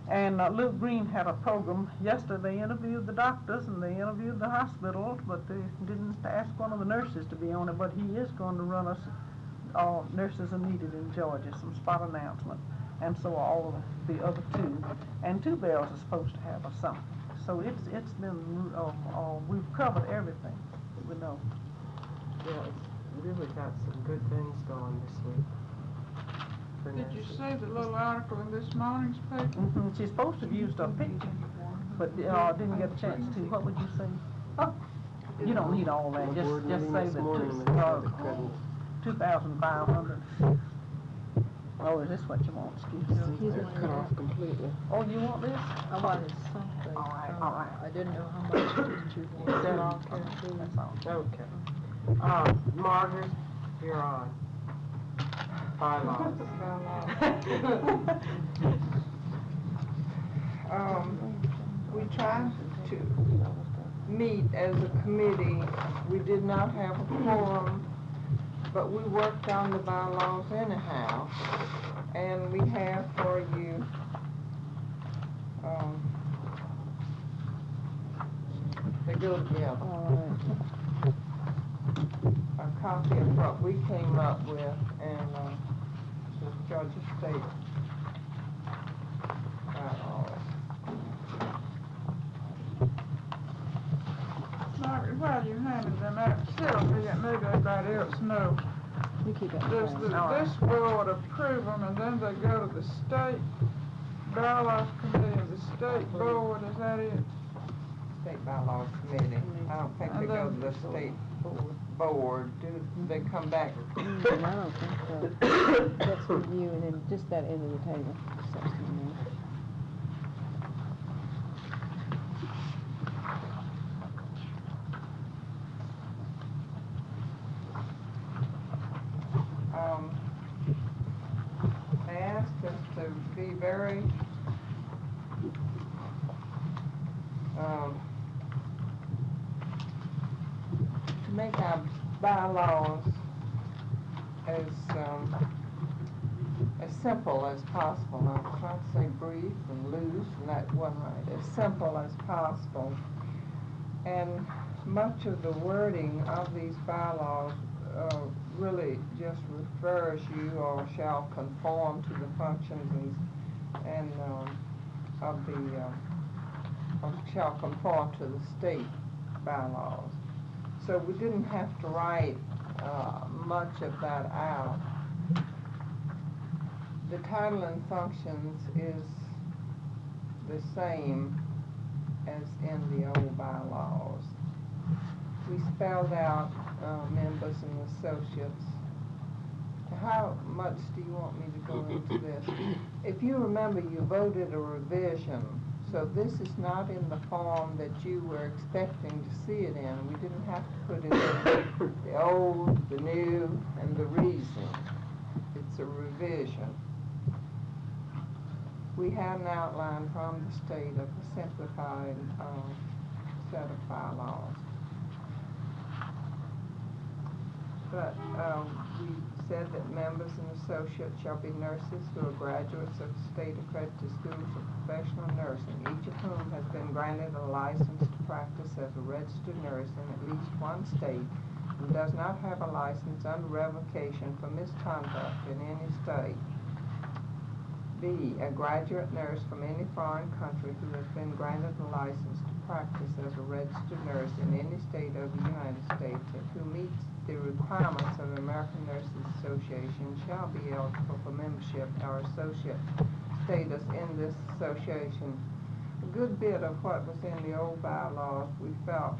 And Luke Green had a program yesterday. They interviewed the doctors and they interviewed the hospitals, but they didn't ask one of the nurses to be on it. But he is going to run us nurses are needed in Georgia, some spot announcement, and so all of the other two. And Two Bells is supposed to have us something. So it's been, we've covered everything that we know. Yeah, it's really got some good things going this week. Did you see the little article in this morning's paper? Mm-hmm. She's supposed to have used a picture, but didn't get a chance to. What would you say? You don't need all that. Just say that 2,500. Oh, is this what you want? Excuse me. Cut off completely. Oh, you want this? I wanted something. All right. I didn't know how much did you want. Is that all, Karen? That's all. Okay. Margaret, you're on. Bylaws. tried to meet as a committee. We did not have a quorum, but we worked on the bylaws anyhow. And we have for you, they go together. A copy of what we came up with, and the Georgia State bylaws. Margaret, while you're handing them out, tell me, and maybe everybody else know, You keep that. does this board approve them, and then they go to the state bylaws committee and the state board, is that it? State bylaws committee. I don't think they go to the state board. Do they come back? I don't think so. That's review and then just that end of the table. section there. They asked us to be very to make our bylaws as simple as possible. I was trying to say brief and loose, and that wasn't right. As simple as possible. And much of the wording of these bylaws really just refers you or shall conform to the functions and of the or shall conform to the state bylaws. So we didn't have to write much of that out. The title and functions is the same as in the old bylaws. We spelled out members and associates. How much do you want me to go into this? If you remember, you voted a revision, so this is not in the form that you were expecting to see it in. We didn't have to put it in the old, the new, and the reason. It's a revision. We had an outline from the state of a simplified set of bylaws. But we said that members and associates shall be nurses who are graduates of state-accredited schools of professional nursing, each of whom has been granted a license to practice as a registered nurse in at least one state and does not have a license under revocation for misconduct in any state. B, a graduate nurse from any foreign country who has been granted a license to practice as a registered nurse in any state of the United States and who meets the requirements of the American Nurses Association shall be eligible for membership or associate status in this association. A good bit of what was in the old bylaws we felt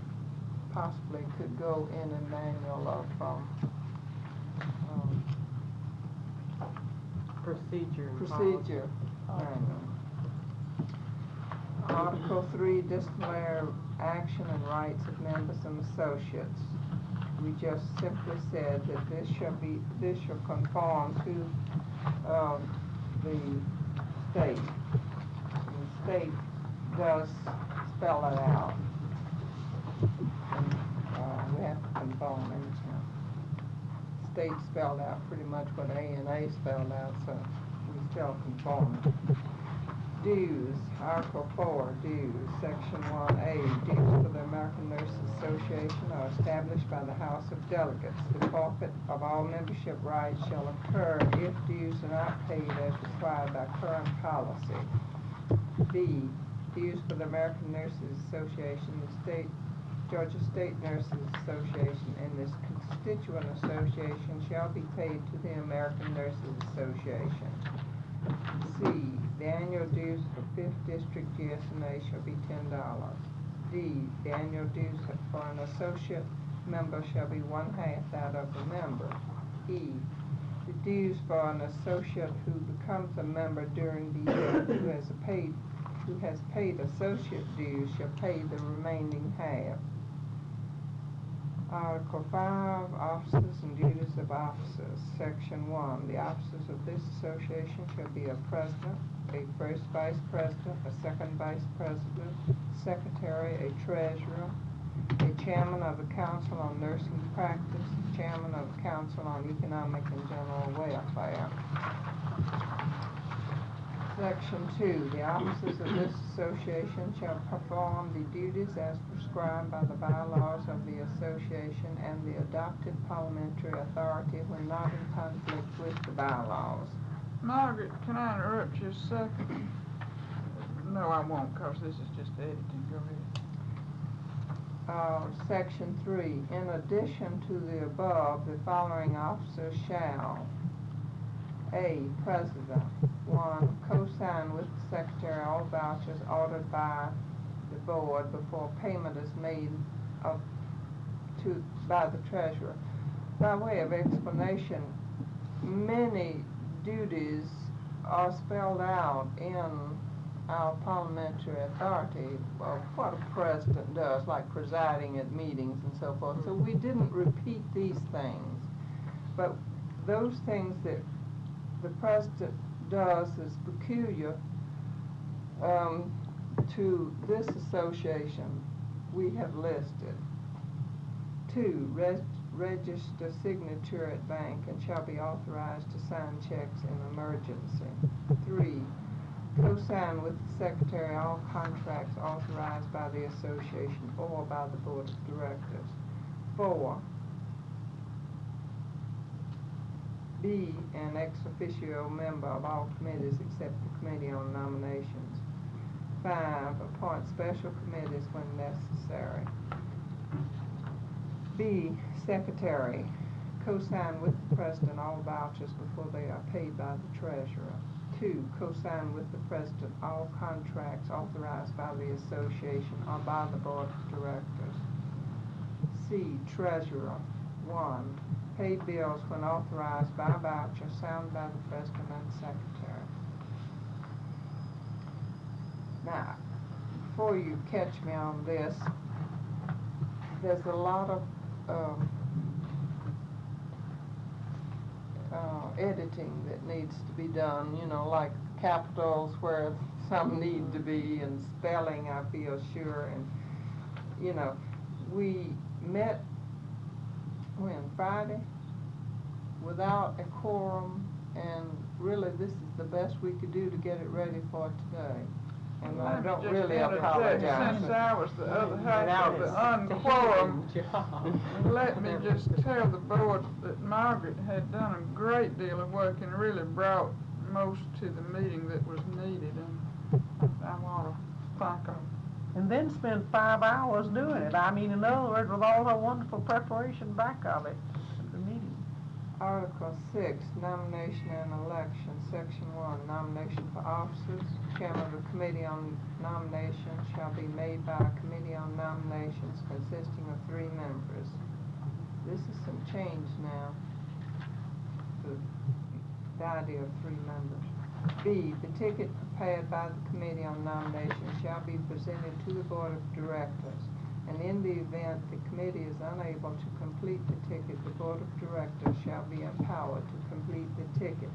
possibly could go in a manual of procedure manual. Article 3, disciplinary action and rights of members and associates. We just simply said that this shall conform to the state. And the state does spell it out. And we have to conform anyhow. State spelled out pretty much what ANA spelled out, so we still conform. Dues, Article 4, dues, Section 1A, dues for the American Nurses Association are established by the House of Delegates. The forfeit of all membership rights shall occur if dues are not paid as required by current policy. B, dues for the American Nurses Association, the Georgia State Nurses Association, and this constituent association shall be paid to the American Nurses Association. C, the annual dues for 5th District GSNA shall be $10. D, the annual dues for an associate member shall be 1/2 that of the member. E, the dues for an associate who becomes a member during the year who has paid associate dues shall pay the remaining half. Article 5, officers and duties of officers. Section 1, the officers of this association shall be a president, a first vice president, a second vice president, secretary, a treasurer, a chairman of the Council on Nursing Practice, chairman of the Council on Economic and General Welfare. Section 2, the officers of this association shall perform the duties as prescribed by the bylaws of the association and the adopted parliamentary authority when not in conflict with the bylaws. Margaret, can I interrupt you a second? No, I won't, because this is just editing. Go ahead. Section 3, in addition to the above, the following officers shall: A, President. 1, co-sign with the Secretary all vouchers ordered by the board before payment is made by the treasurer. By way of explanation, many duties are spelled out in our parliamentary authority of what a president does, like presiding at meetings and so forth. So we didn't repeat these things. But those things that the president does is peculiar to this association, we have listed. 2, register signature at bank and shall be authorized to sign checks in emergency. 3, co-sign with the secretary all contracts authorized by the association or by the board of directors. 4, be an ex officio member of all committees except the Committee on Nominations. 5, appoint special committees when necessary. B, secretary, co-sign with the president all vouchers before they are paid by the treasurer. 2, co-sign with the president all contracts authorized by the association or by the board of directors. C, treasurer. 1, pay bills when authorized by voucher signed by the president and secretary. Now, before you catch me on this, there's a lot of editing that needs to be done, you know, like capitals where some need to be, and spelling, I feel sure, and, you know, we met Friday, without a quorum, and really this is the best we could do to get it ready for today. And I don't really apologize. Since I was the other half of the unquorum, let me just tell the board that Margaret had done a great deal of work and really brought most to the meeting that was needed, and I want to thank her. And then spend 5 hours doing it. I mean, in other words, with all her wonderful preparation back of it, the meeting. Article 6, nomination and election. Section 1, nomination for officers. Chairman of the Committee on Nominations shall be made by a Committee on Nominations consisting of 3 members. This is some change now, the idea of 3 members. B, the ticket prepared by the Committee on Nominations shall be presented to the Board of Directors, and in the event the committee is unable to complete the ticket, the Board of Directors shall be empowered to complete the ticket.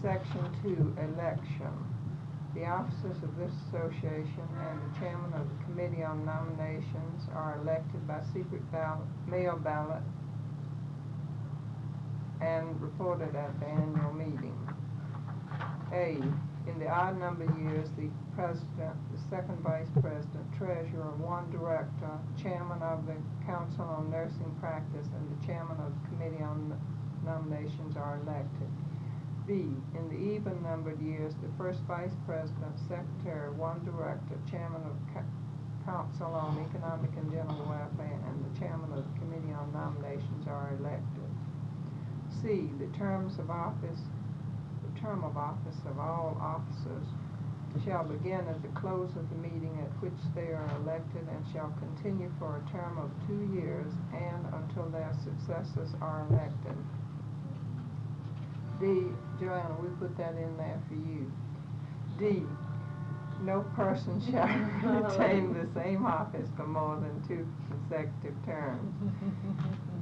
Section 2, election. The officers of this association and the chairman of the Committee on Nominations are elected by secret ballot, mail ballot, and reported at the annual meeting. A, in the odd number years, the president, the second vice president, treasurer, 1 director, chairman of the Council on Nursing Practice, and the chairman of the Committee on Nominations are elected. B, in the even-numbered years, the first vice president, secretary, 1 director, chairman of the Council on Economic and General Welfare, and the chairman of the Committee on Nominations are elected. C, the term of office of all officers shall begin at the close of the meeting at which they are elected and shall continue for a term of 2 years and until their successors are elected. D, Joanna, we put that in there for you. D, no person shall retain the same office for more than 2 consecutive terms.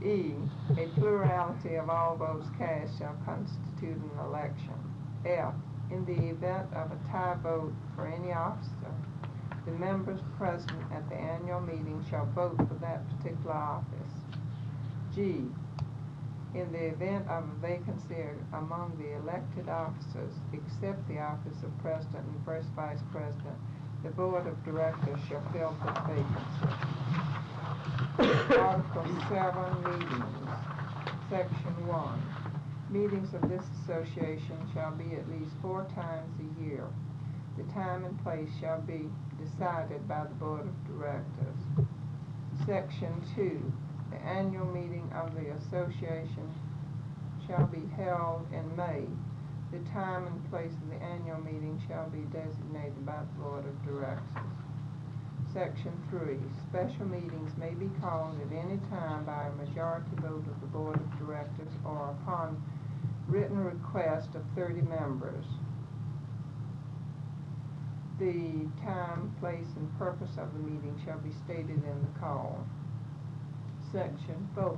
E, a plurality of all votes cast shall constitute an election. F, In the event of a tie vote for any officer, the members present at the annual meeting shall vote for that particular office. G, in the event of a vacancy among the elected officers, except the office of president and first vice president, the board of directors shall fill the vacancy. Article 7, meetings. Section 1. Meetings of this association shall be at least 4 times a year. The time and place shall be decided by the board of directors. Section 2. The annual meeting of the association shall be held in May. The time and place of the annual meeting shall be designated by the board of directors. Section 3. Special meetings may be called at any time by a majority vote of the board of directors or upon written request of 30 members. The time, place, and purpose of the meeting shall be stated in the call. Section 4.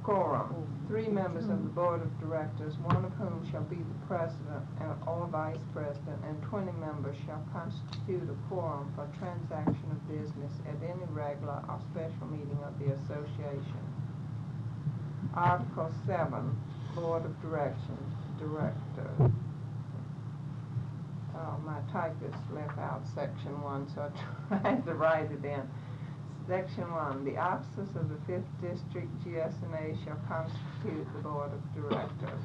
Quorum. 3 members of the board of directors, one of whom shall be the president or vice president, and 20 members shall constitute a quorum for transaction of business at any regular or special meeting of the association. Article 7, Board of Director. Oh, my typist left out Section 1, so I tried to write it in. Section 1, the officers of the 5th District GSNA shall constitute the Board of Directors.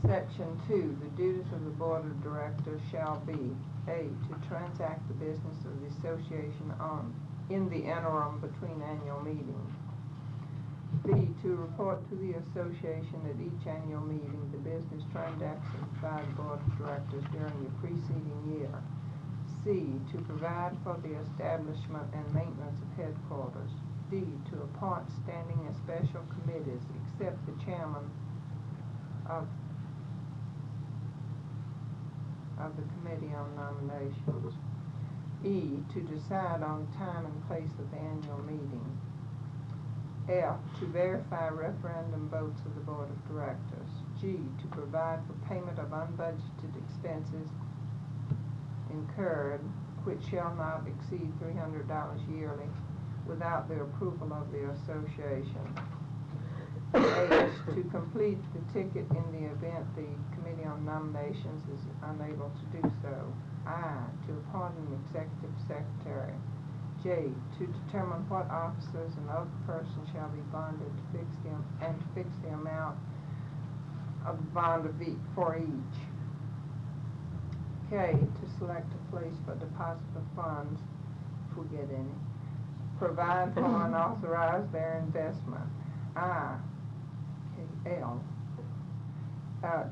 Section 2, the duties of the Board of Directors shall be: A, to transact the business of the association in the interim between annual meetings. B, to report to the association at each annual meeting the business transactions by the Board of Directors during the preceding year. C, to provide for the establishment and maintenance of headquarters. D, to appoint standing and special committees except the chairman of the Committee on Nominations. E, to decide on the time and place of the annual meeting. F, to verify referendum votes of the Board of Directors. G, to provide for payment of unbudgeted expenses incurred, which shall not exceed $300 yearly, without the approval of the association. H, to complete the ticket in the event the Committee on Nominations is unable to do so. I, to appoint an executive secretary. J, to determine what officers and other persons shall be bonded to fix the amount of the bond for each. K, to select a place for deposit of funds, if we get any. Provide for and authorize their investment. L,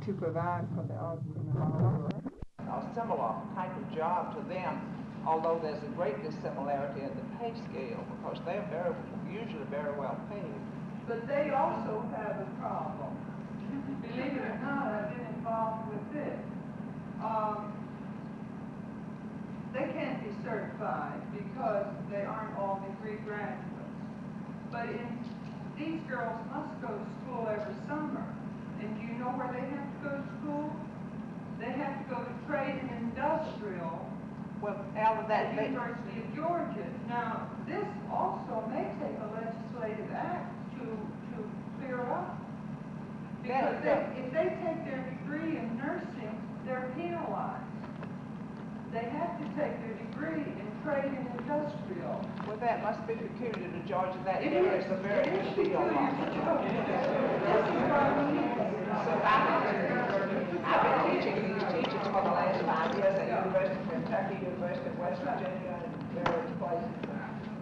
to provide for the auditing of all a similar type of job to them, although there's a great dissimilarity in the pay scale because they're usually very well paid. But they also have a problem. Believe it or not, I've been involved with this. They can't be certified because they aren't all degree graduates. But these girls must go to school every summer. And do you know where they have to go to school? They have to go to Trade and Industrial. Well, out of that, at the University of Georgia. Now, this also may take a legislative act to clear up. Because if they take their degree in nursing, they're penalized. They have to take their degree in Trade and Industrial. Well, that must be peculiar to Georgia. That there is a very good deal of I've been teaching these teachers for the last 5 years at University of Kentucky, University of West Virginia, and various places.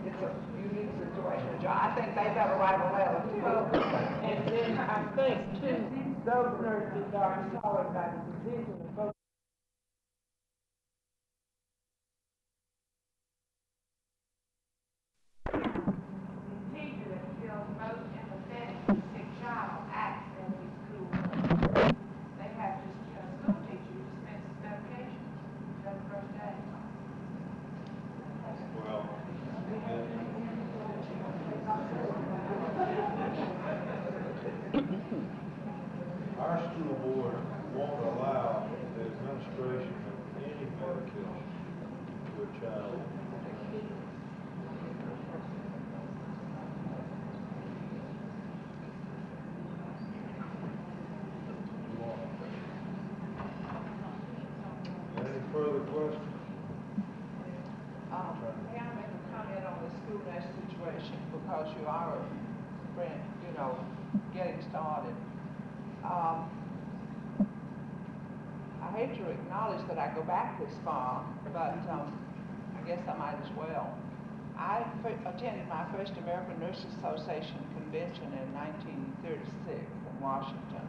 It's a unique situation. I think they better write a letter too. And then I think too, those nurses are employed by the Division of Vocational Further questions? May I make a comment on the school nurse situation, because you are a friend, getting started. I hate to acknowledge that I go back this far, but I guess I might as well. I attended my first American Nurses Association convention in 1936 in Washington,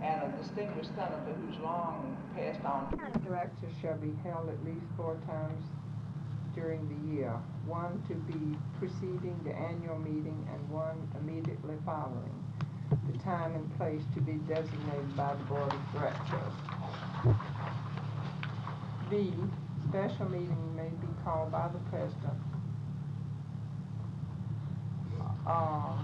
and a distinguished senator who's long passed on. Directors shall be held at least 4 times during the year, one to be preceding the annual meeting and one immediately following. The time and place to be designated by the Board of Directors. B, special meeting may be called by the President or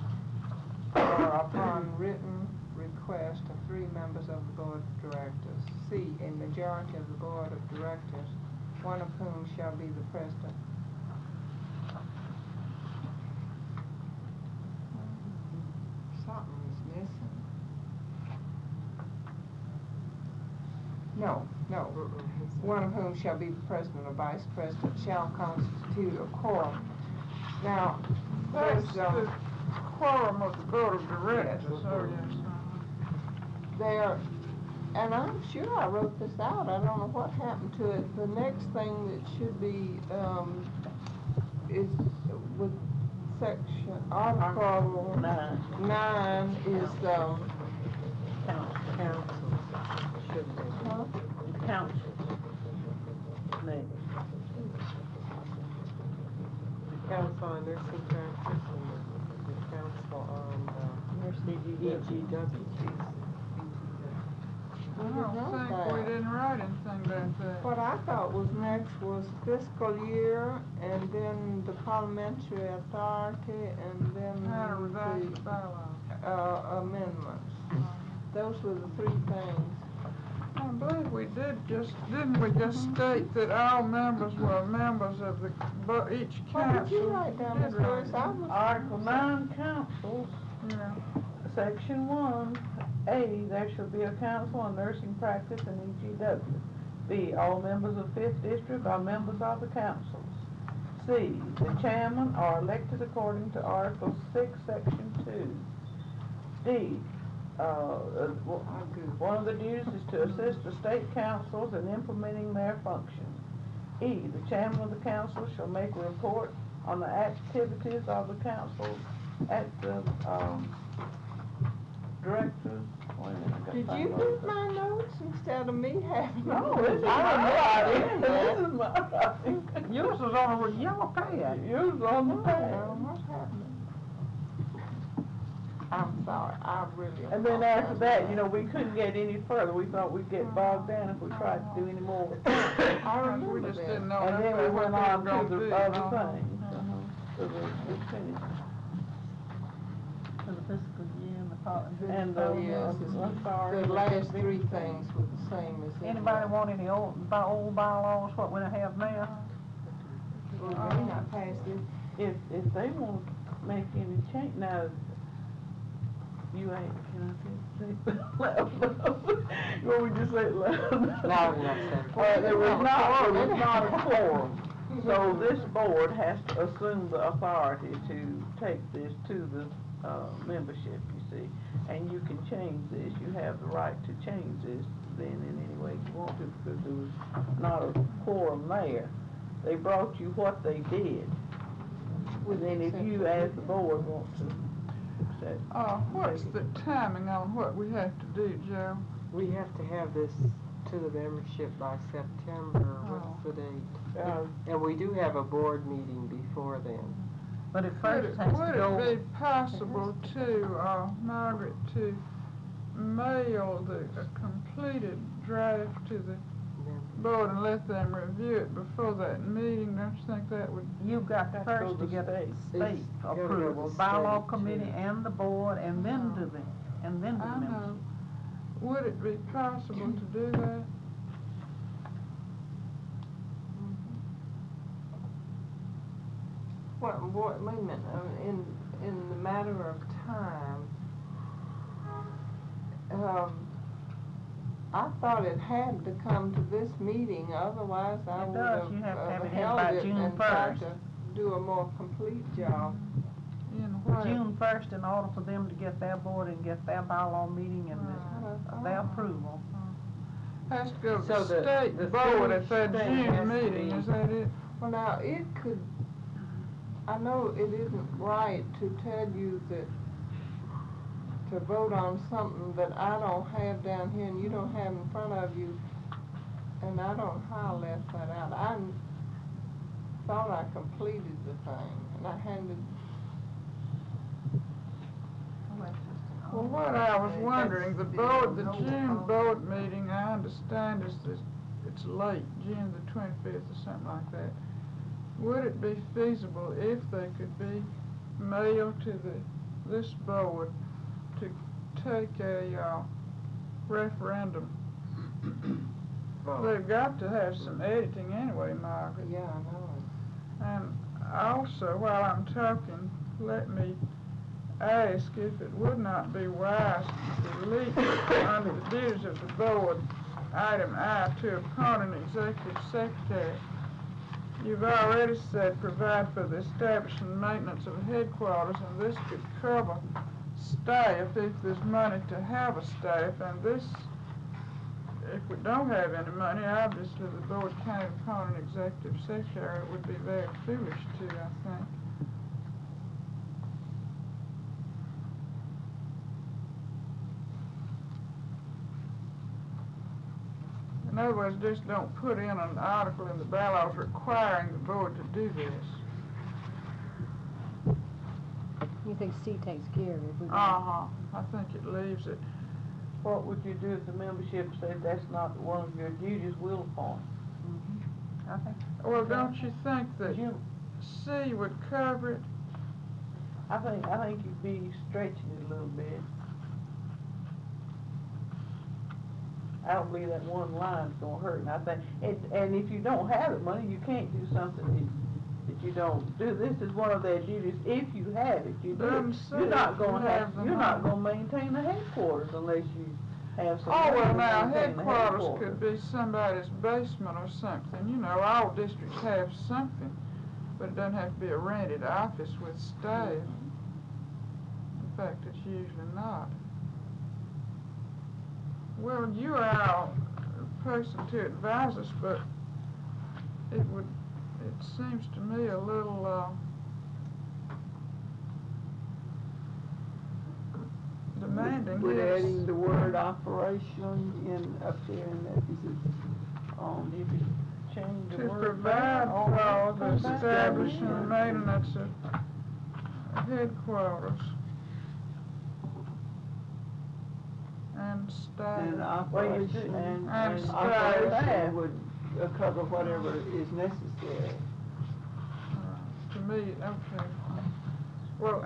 upon written request of 3 members of the Board of Directors. C, a majority of the Board of Directors, one of whom shall be the President. Something is missing. No. One of whom shall be the President or Vice President shall constitute a quorum. Now, That's there's, the quorum of the Board of Directors, oh, yes. there, and I'm sure I wrote this out, I don't know what happened to it. The next thing that should be, is with section, Article 9 is, Council. huh? Council. Next. The council on nursing practice and the council on EGW. I don't think we didn't write anything about that. What I thought was next was fiscal year, and then the parliamentary authority, and then How to revise the bylaws. amendments. Those were the 3 things. I believe we didn't we just state that all members were members of each council? What did you write down, Ms. Did write Lewis? I it. was- Article 9, councils. Yeah. Section 1A, there shall be a council on nursing practice and EGW. B, all members of 5th District are members of the councils. C, the chairman are elected according to Article 6, Section 2. D, one of the duties is to assist the state councils in implementing their functions. E, the chairman of the council shall make a report on the activities of the council at the, directors. Wait a minute, I gotta Did find you what use it my notes instead of me having them? No, this is I my don't writing. know This how is my writing. Yours is on a yellow pad. Yours is on the to do page. that. What's happening? I'm sorry, I really And then after that, apologize. we couldn't get any further. We thought we'd get bogged down if we tried to do any more. I We remember just that. didn't know And then we what went they on were to gonna the do. other things. So we finished. For the fiscal year and the parliament. And the, Yes, I'm sorry. the last 3 things were the same as. Anybody want any old bylaws, what we have now? Well, they not passed it. If they want to make any change, now, you ain't, can I say it loud? You want me to say it loud? Loud enough, sir. Well, it was not a quorum. So this board has to assume the authority to take this to the, membership, you see. And you can change this, you have the right to change this then in any way you want to, because there was not a quorum there. They brought you what they did. And then if you as the board want to set. What's the timing on what we have to do, Joe? We have to have this to the membership by September. What's the date? And we do have a board meeting before then. But it Would first it, has to would go. it be possible to, Margaret, to mail a completed draft to the board and let them review it before that meeting? Don't you think that would? You've got Got to first go to to get a state. state Gotta go to approval, the bylaw state, committee too. and the board, and then to the, and then to the I know. members. Would it be possible to do that? What, wait a minute, in the matter of time, I thought it had to come to this meeting, otherwise I It would does. have You have to have it in held by it June and tried 1st. to do a more complete job. In what? June 1st, in order for them to get their board and get their bylaw meeting and their approval. Has to go to So the the state board at that thing has June to meeting, be- is that it? Well, now, it could, I know it isn't right to tell you that, to vote on something that I don't have down here and you don't have in front of you, and I don't know how I left that out. I thought I completed the thing, and I handed. Well, what I was wondering, the June board meeting, I understand it's late, June the 25th or something like that. Would it be feasible if they could be mailed to this board to take a referendum? They've got to have some editing anyway, Margaret. Yeah, I know it. And also, while I'm talking, let me ask if it would not be wise to delete under the duties of the board, item I, to appoint an executive secretary. You've already said provide for the establishment and maintenance of headquarters, and this could cover staff if there's money to have a staff, and this, if we don't have any money, obviously the board can't appoint an executive secretary. It would be very foolish to, I think. In other words, just don't put in an article in the bylaws requiring the board to do this. You think C takes care of it? if we don't- I think it leaves it. What would you do if the membership said that's not one of your duties, we'll appoint? I think. Well, don't you think that You- C would cover it? I think you'd be stretching it a little bit. I don't believe that one line's gonna hurt, and I think, and if you don't have the money, you can't do something that you don't do. This is one of their duties. If you have it, you do it. Doesn't say You're not if you gonna have the you're not money. gonna maintain the headquarters unless you have some. Oh, money well, to now, maintain the headquarters could be somebody's basement or something. You know, all districts have something, but it doesn't have to be a rented office with staff. In fact, it's usually not. Well, you are our person to advise us, but it seems to me a little, demanding. Would yes. adding the word operation in up there in that, is it, You could change the To word provide there, or for the provide- establishment and maintenance of headquarters and staff. and Well, you operation, should- and And operation would cover whatever is necessary. To me, okay. Well,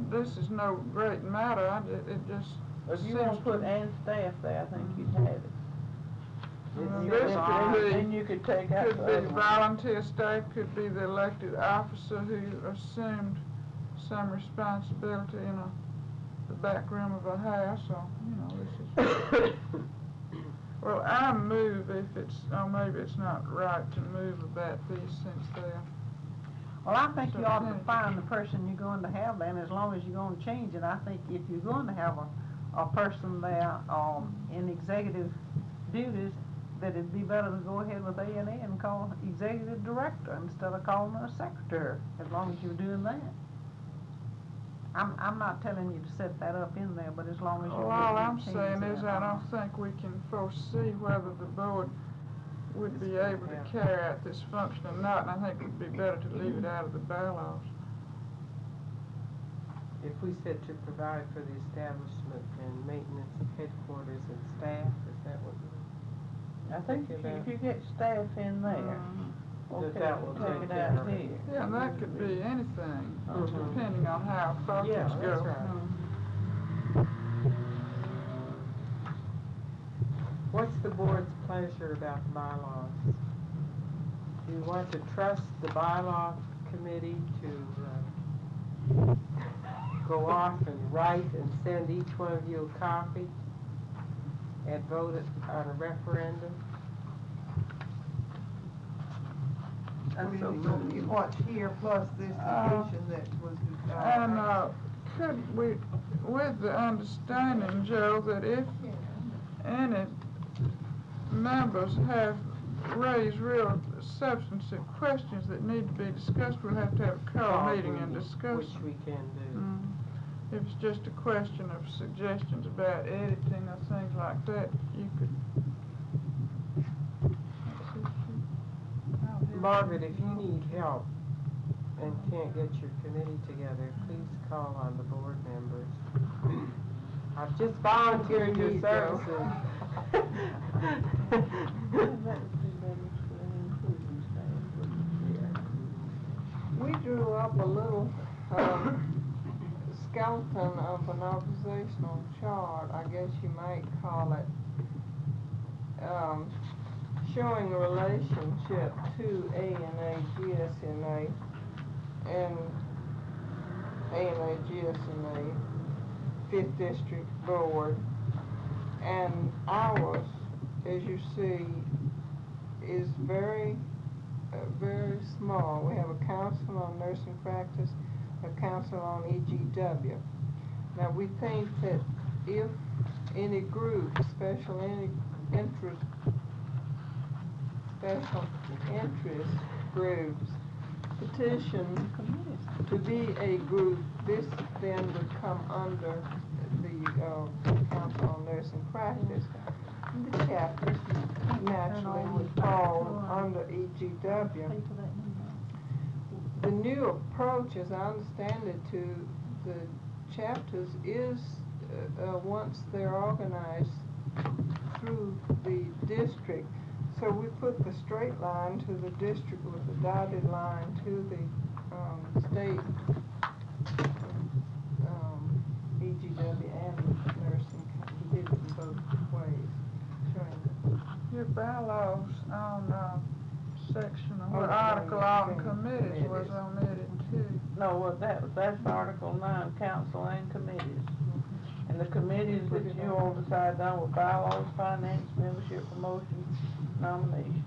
this is no great matter, it just If you seems want to put to- and staff there, I think you'd have it. This could be, Then you could take out the could other be one. volunteer staff, could be the elected officer who assumed some responsibility in the back room of a house, or, you know, this is. Well, I move if it's, or maybe it's not right to move about these since they're. Well, I think you ought to find the person you're going to have there, and as long as you're going to change it, I think if you're going to have a person there, in executive duties, that it'd be better to go ahead with A&E and call executive director instead of calling her secretary, as long as you're doing that. I'm not telling you to set that up in there, but as long as you're. Well, all I'm change saying that, is I don't think we can foresee whether the board would be able to carry out this function or not, and I think it would be better to leave it out of the bylaws. If we said to provide for the establishment and maintenance of headquarters and staff, is that what you? I think if you get staff in there, okay, that will take take it care out of it. here. Yeah, and that could be anything, Mhm. depending on how far Yeah, things go. that's right. What's the board's pleasure about the bylaws? Do you want to trust the bylaw committee to go off and write and send each one of you a copy? had voted on a referendum. I mean, what's here plus this addition that was, And, could we, with the understanding, Joe, that if any members have raised real substantive questions that need to be discussed, we'll have to have a call meeting and discuss. Which we can do. If it's just a question of suggestions about editing or things like that, you could. Margaret, if you need help and can't get your committee together, please call on the board members. I've just volunteered your services. We drew up a little, skeleton of an organizational chart, I guess you might call it, showing a relationship to ANA, GSNA, and ANA, GSNA, 5th District Board, and ours, as you see, is very small. We have a council on nursing practice, a council on EGW. Now, we think that if any group, special interest groups petition to be a group, this then would come under the council on nursing practice. The chapters naturally would fall under EGW. The new approach, as I understand it, to the chapters is once they're organized through the district. So we put the straight line to the district with the dotted line to the state EGW and nursing. We did it in both ways. Your bylaws on, section, or article on committees was omitted too. No, well, that's Article 9, council and committees. And the committees that you all decide on were bylaws, finance, membership, promotion, nomination.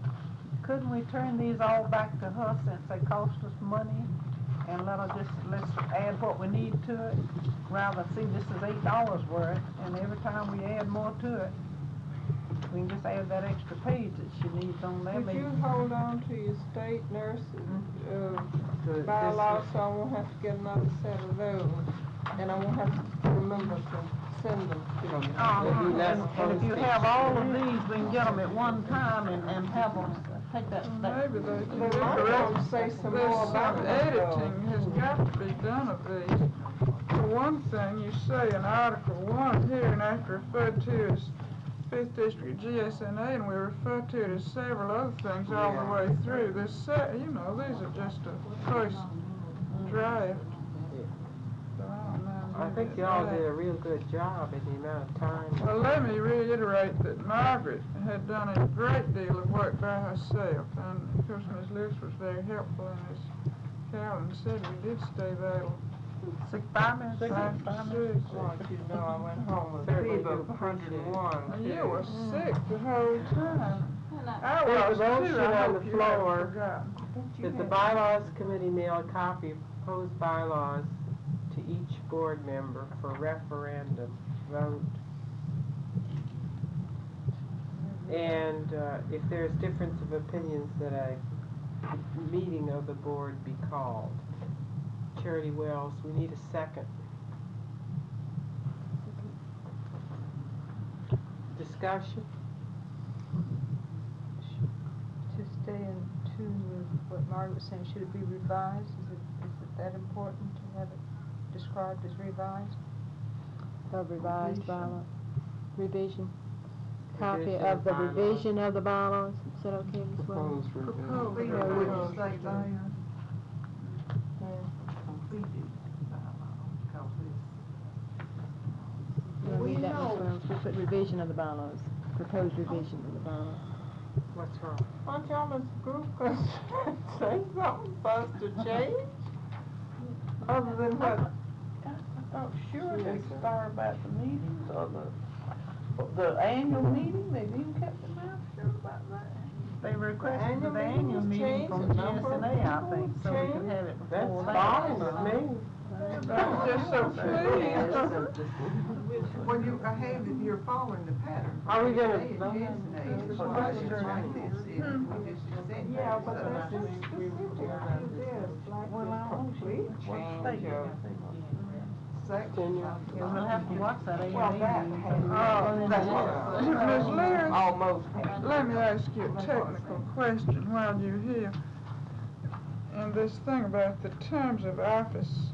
Couldn't we turn these all back to her since they cost us money? And let's add what we need to it? Rather, see, this is $8 worth, and every time we add more to it, we can just add that extra page that she needs on there. Would you hold on to your state nurse bylaws so I won't have to get another set of those? And I won't have to remember to send them to you. And if you have all of these, we can get them at one time and have them take that. Maybe they can do They might want to it. say some There's more about some that, though. editing has got to be done of these. For one thing, you say in Article 1 here, and after referred to as 5th District GSNA, and we refer to it as several other things all the way through. This, you know, these are just a first draft. So I don't know. I think y'all did a real good job in the amount of time. Well, let me reiterate that Margaret had done a great deal of work by herself, and of course Ms. Lewis was very helpful, and as Carolyn said, we did stay there 5 minutes. 5 minutes. Well, you know, I went home with a Certainly fever do of appreciate it. 101. You were sick the whole time. I There's was a too. motion I on hope the you haven't floor forgotten. that the bylaws committee mail a copy of proposed bylaws to each board member for referendum vote. And if there's difference of opinions, that a meeting of the board be called. Charity Wells, we need a second. Discussion? To stay in tune with what Margaret was saying, should it be revised? Is it that important to have it described as revised? The revised bylaw, revision. Copy Revision of the bylaws. revision of the bylaws. Is that okay, Ms. Williams? Proposed Proposed. Yeah, we Proposed. just say that. You'll read that, Ms. Williams. We put revision of the bylaws, proposed revision of the bylaws. What's wrong? Why don't y'all as a group say something for us to change? Other than what? I thought sure they start about the meetings or the The annual meeting, they've even kept their mouth shut about that. They requested annual the annual meetings meeting change, from the number of GSNA, I people think, so we can change. have it That's before fine that. with me. I'm just so pleased. Well, you, hey, you're following the pattern. Are we gonna Today, vote on GSNA is this? required to track this, and we just accept Yeah, that. but So that's just specific. Well, I don't see what state. section. Yeah, we'll have to watch that Well, that AMA has. meeting. That's what. Ms. Lewis, Almost. let me ask you a technical question while you're here. And this thing about the terms of office,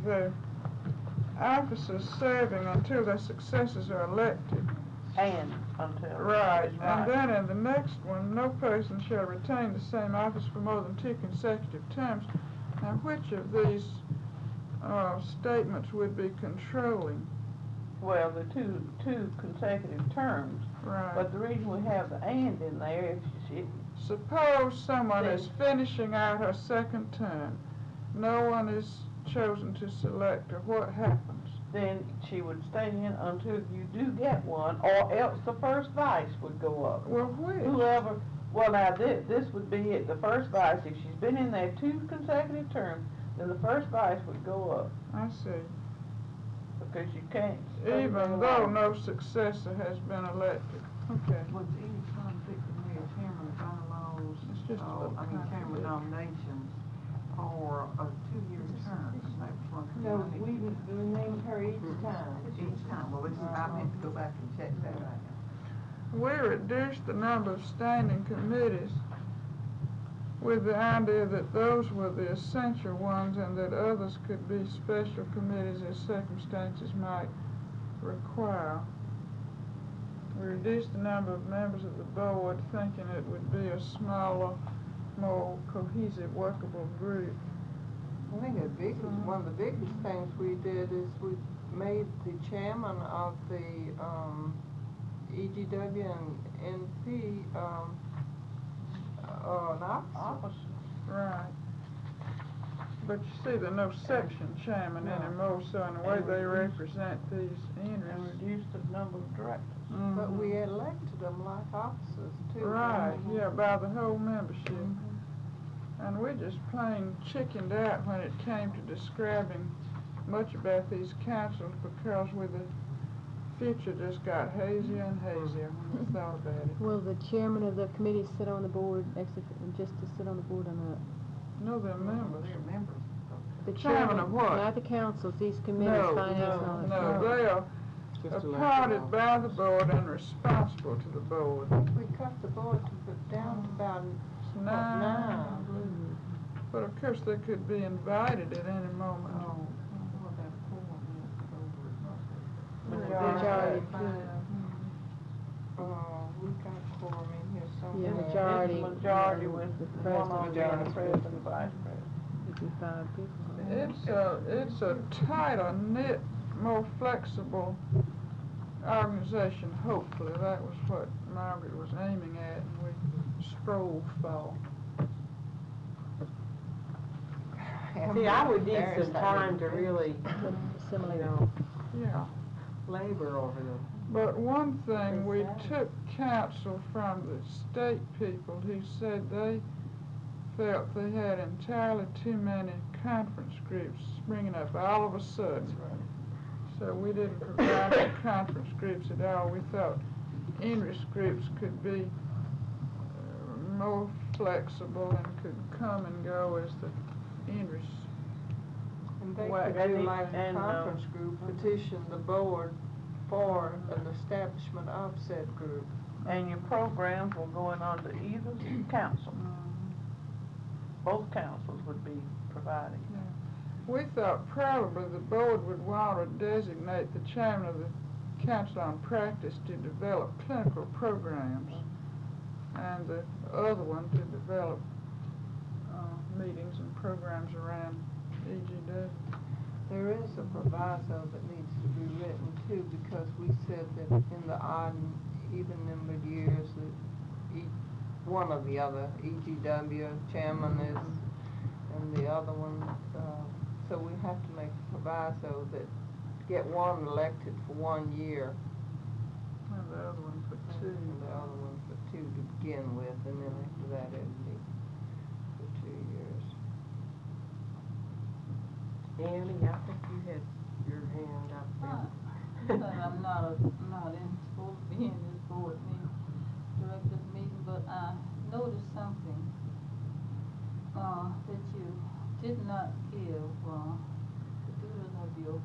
the officers serving until their successors are elected. And until. Right, Right. and then in the next one, no person shall retain the same office for more than 2 consecutive terms. Now, which of these statements would be controlling? Well, the two consecutive terms, Right. but the reason we have the and in there, if she, Suppose someone is finishing out her second term, no one is chosen to select her, what happens? then she would stay in until you do get one, or else the first vice would go up. Well, which? Whoever, well now, this would be it, the first vice, if she's been in there 2 consecutive terms, then the first vice would go up, I see. because you can't. Even though no successor has been elected. Okay. Was any conflict of mayor chairman bylaws, It's just a little chairman contradiction. nominations for a 2-year term? That was one thing No, I need we to- would name her each time. Each time, well, I meant to go back and check that out. We reduced the number of standing committees with the idea that those were the essential ones and that others could be special committees as circumstances might require. We reduced the number of members of the board, thinking it would be a smaller, more cohesive, workable group. I think one of the biggest things we did is we made the chairman of the, EGW and NP, an officer. Right. But you see, there are no section chairman anymore, so in a way they represent these And interests. reduce the number of directors. But we elected them like officers too. Right, yeah, by the whole membership. And we just plain chickened out when it came to describing much about these councils because with the future just got hazier and hazier when we thought about it. Will the chairman of the committee sit on the board, just to sit on the board on No, they're members. They're members. the Chairman of what? Not the councils, these committees, No, finance and all that. No, they are Just elected appointed officers. by the board and responsible to the board. We cut the board down to about Nine. 9. But of course, they could be invited at any moment. Oh, well, that poor, Majority. We got quorum in here somewhere. Yeah, majority. It's majority with the one on president. the president and vice president. It'd be 5 people. It's a tighter knit, more flexible organization, hopefully. That was what Margaret was aiming at and we strove for. See, I would need some time to really, Assimilate. Yeah. labor over them. But one thing, we took counsel from the state people who said they felt they had entirely too many conference groups springing up all of a sudden. So we didn't provide any conference groups at all. We thought interest groups could be more flexible and could come and go as the interests. And they What- could and do the- like a and, conference group, petition the board for an establishment of said group. And your programs will go in under either council. Both councils would be providing. We thought probably the board would want to designate the chairman of the Council on Practice to develop clinical programs, and the other one to develop meetings and programs around EGW. There is a proviso that needs to be written too, because we said that in the odd and even numbered years, that one or the other, EGW chairman is, and the other one, so we have to make a proviso that get one elected for 1 year, And the other one for two. and the other one for 2 to begin with, and then after that it'd be for 2 years. Annie, I think you had your hand up there. I'm not supposed to be in this board meeting, director's meeting, but I noticed something, that you did not give, the duties of your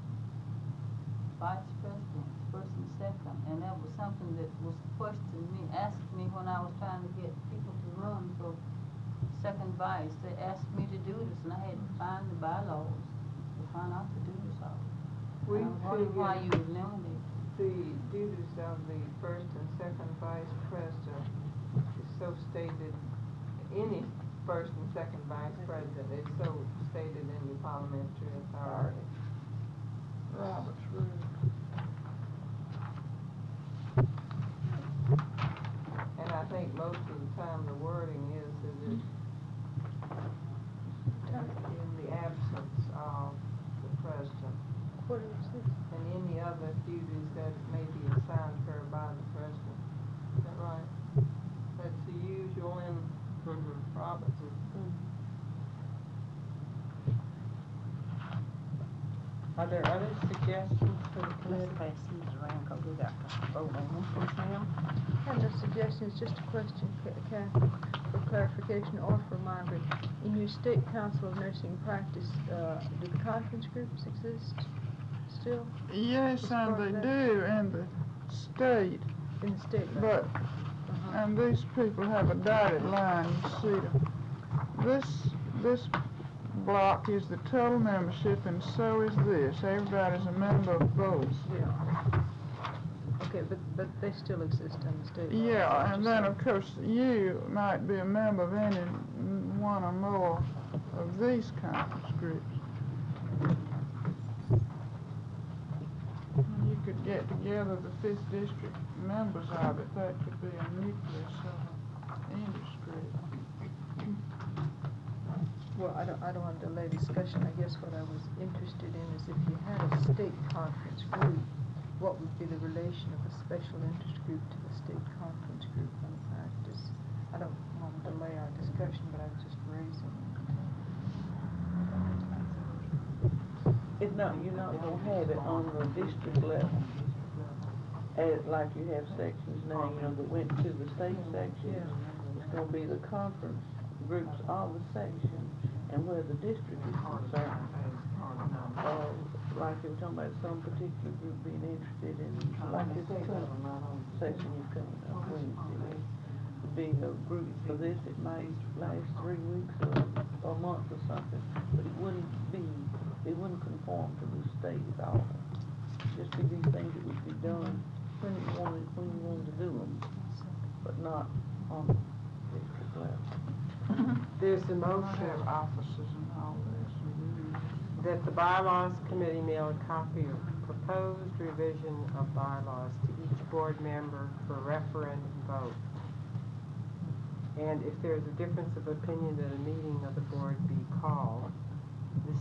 vice president, first and second, and that was something that was questioned me, asked me when I was trying to get people to run for second vice. They asked me to do this, and I had to find the bylaws to find out to do this all. We I was wondering why you eliminated. The duties of the first and second vice president is so stated, any first and second vice president is so stated in the parliamentary authority. Robert's rule. And I think most of the time the wording is that it's in the absence of the president. What is this? And any other duties that may be assigned her by the president. Is that right? That's the usual in Robert's. Are there other suggestions for the Let's committee? pass these around, 'cause we got to vote on them. Now, I have no suggestions, just a question, Kathy, for clarification or for Margaret. In your state council of nursing practice, do the conference groups exist still Yes, As and far they as do in the state, in the state but, level? and these people have a dotted line, you see them. This block is the total membership, and so is this. Everybody's a member of both. Okay, but they still exist in the state level? Yeah, and then of course you might be a member of any one or more of these conference groups. You could get together the 5th district members of it, that could be a nucleus of an industry. Well, I don't want to delay discussion. I guess what I was interested in is if you had a state conference group, what would be the relation of a special interest group to the state conference group? And I don't want to delay our discussion, but I was just raising You're not gonna have it on the district level. Like you have sections now, that went to the state section. It's gonna be the conference groups of the section, and where the district is concerned. Like you were talking about some particular group being interested in, like this section you're coming up Wednesday. Being a group for this, it might last 3 weeks or a month or something, but it wouldn't conform to the state at all. Just be these things that would be done when you wanted to do them, but not on the district level. There's a motion Have offices and all this. that the bylaws committee mail a copy of proposed revision of bylaws to each board member for referendum vote. And if there's a difference of opinion, that a meeting of the board be called. This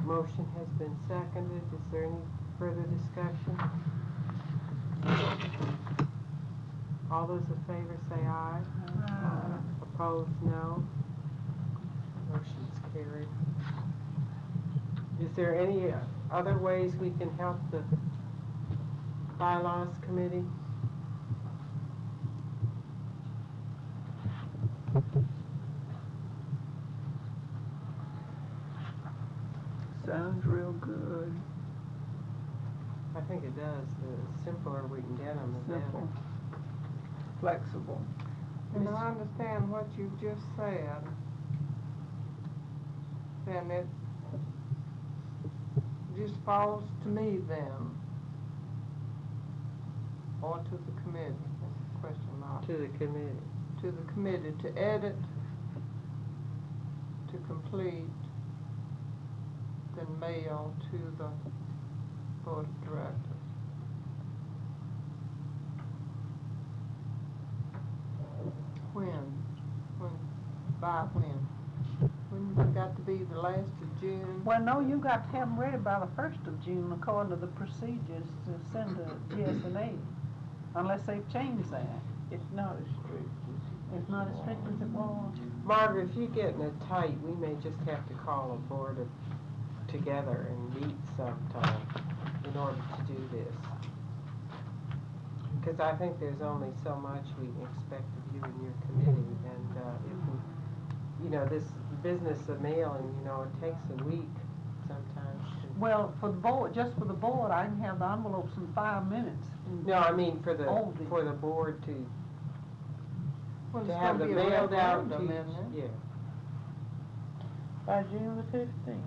motion has been seconded. Is there any further discussion? All those in favor say aye. Opposed, no. Motion's carried. Is there any other ways we can help the bylaws committee? Sounds real good. I think it does. The simpler we can get them, the better. Simple. Flexible. And I understand what you just said. Then it just falls to me then, or to the committee, that's the question mark. To the committee. To the committee to edit, to complete, then mail to the board of directors. When? By when? When got to be the last of June? Well, no, you got to have them ready by the 1st of June according to the procedures to send to GSNA, unless they've changed that. It's not as strict It's not as strict as it was. Margaret, if you're getting it tight, we may just have to call a board together and meet sometime in order to do this. Because I think there's only so much we can expect of you and your committee, and if we, this business of mailing, it takes a week sometimes. Well, for the board, just for the board, I can have the envelopes in 5 minutes. No, I mean for the board to have them mailed out to, yeah. by June the 15th.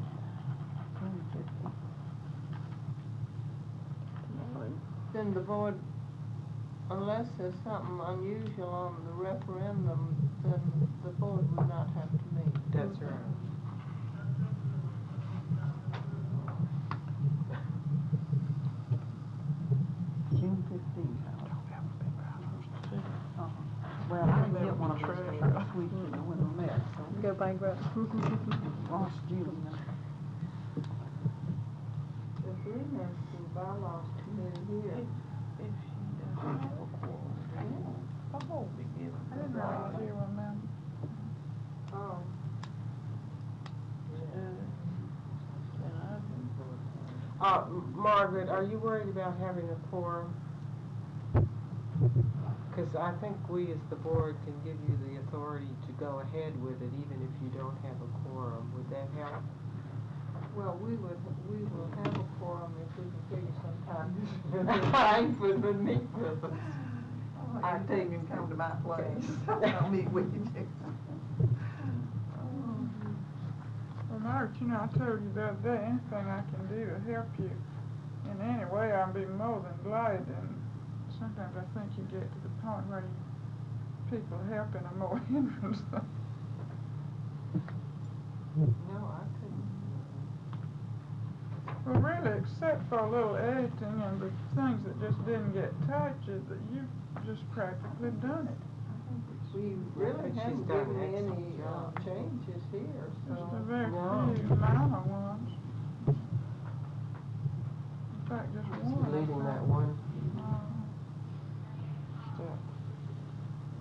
Then the board, unless there's something unusual on the referendum, then the board would not have to meet. That's right. June 15th. Well, I didn't get one of those last week when we met, so. Go bankrupt. Lost June. The three members of the bylaws committee here. If she doesn't have a quorum, I won't be giving I didn't realize you were a member. Oh, and I've been Margaret, are you worried about having a quorum? Because I think we as the board can give you the authority to go ahead with it even if you don't have a quorum. Would that help? well, we will have a forum if we can figure some time to time for the meet with us. I take and come to my place. I'll meet with you. Well, Margaret, I told you the other day, anything I can do to help you in any way, I'll be more than glad. And sometimes I think you get to the point where people helping are more hindrance than. No, I couldn't. Well, really, except for a little editing and the things that just didn't get typed, that you've just practically done it. We really She's haven't done given an any excellent job. changes here, Just a so. very No. few minor ones. In fact, just Just one. deleting that one Uh, step.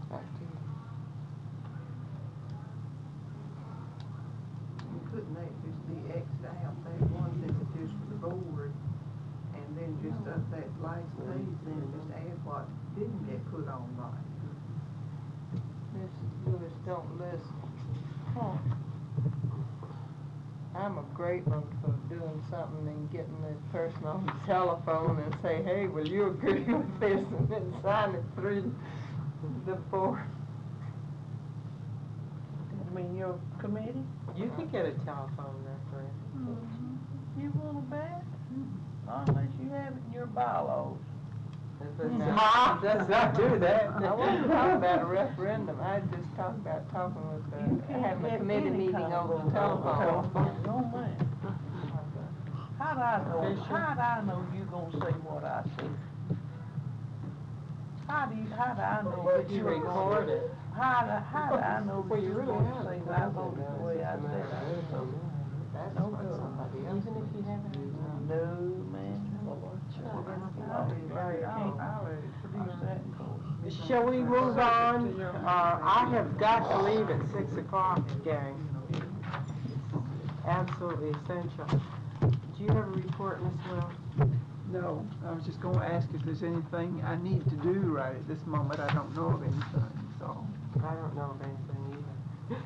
Back to you. Couldn't they just be X'd out, they one that's just for the board, and then just up that last page, then just add what didn't get put on right? Miss Lewis don't listen. I'm a great one for doing something and getting the person on the telephone and say, hey, will you agree with this, and then sign it through the board. I mean, your committee, You can get a telephone referendum. you want to bet? Unless you have it in your bylaws. Does not do that. I wasn't talking about a referendum, I just talking about talking with having a committee meeting over the telephone. No, man. How'd I know you gonna say what I said? How'd I know that you were gonna? record it. How'd I know Well, that you you were really gonna have say it. that I voted the way I said I would? That's No what good. somebody else. Even if you haven't. No, man. Shall we move on? I have got to leave at 6 o'clock, gang. Absolutely essential. Do you have a report, Miss Wells? No, I was just gonna ask if there's anything I need to do right at this moment. I don't know of anything, so. I don't know of anything either.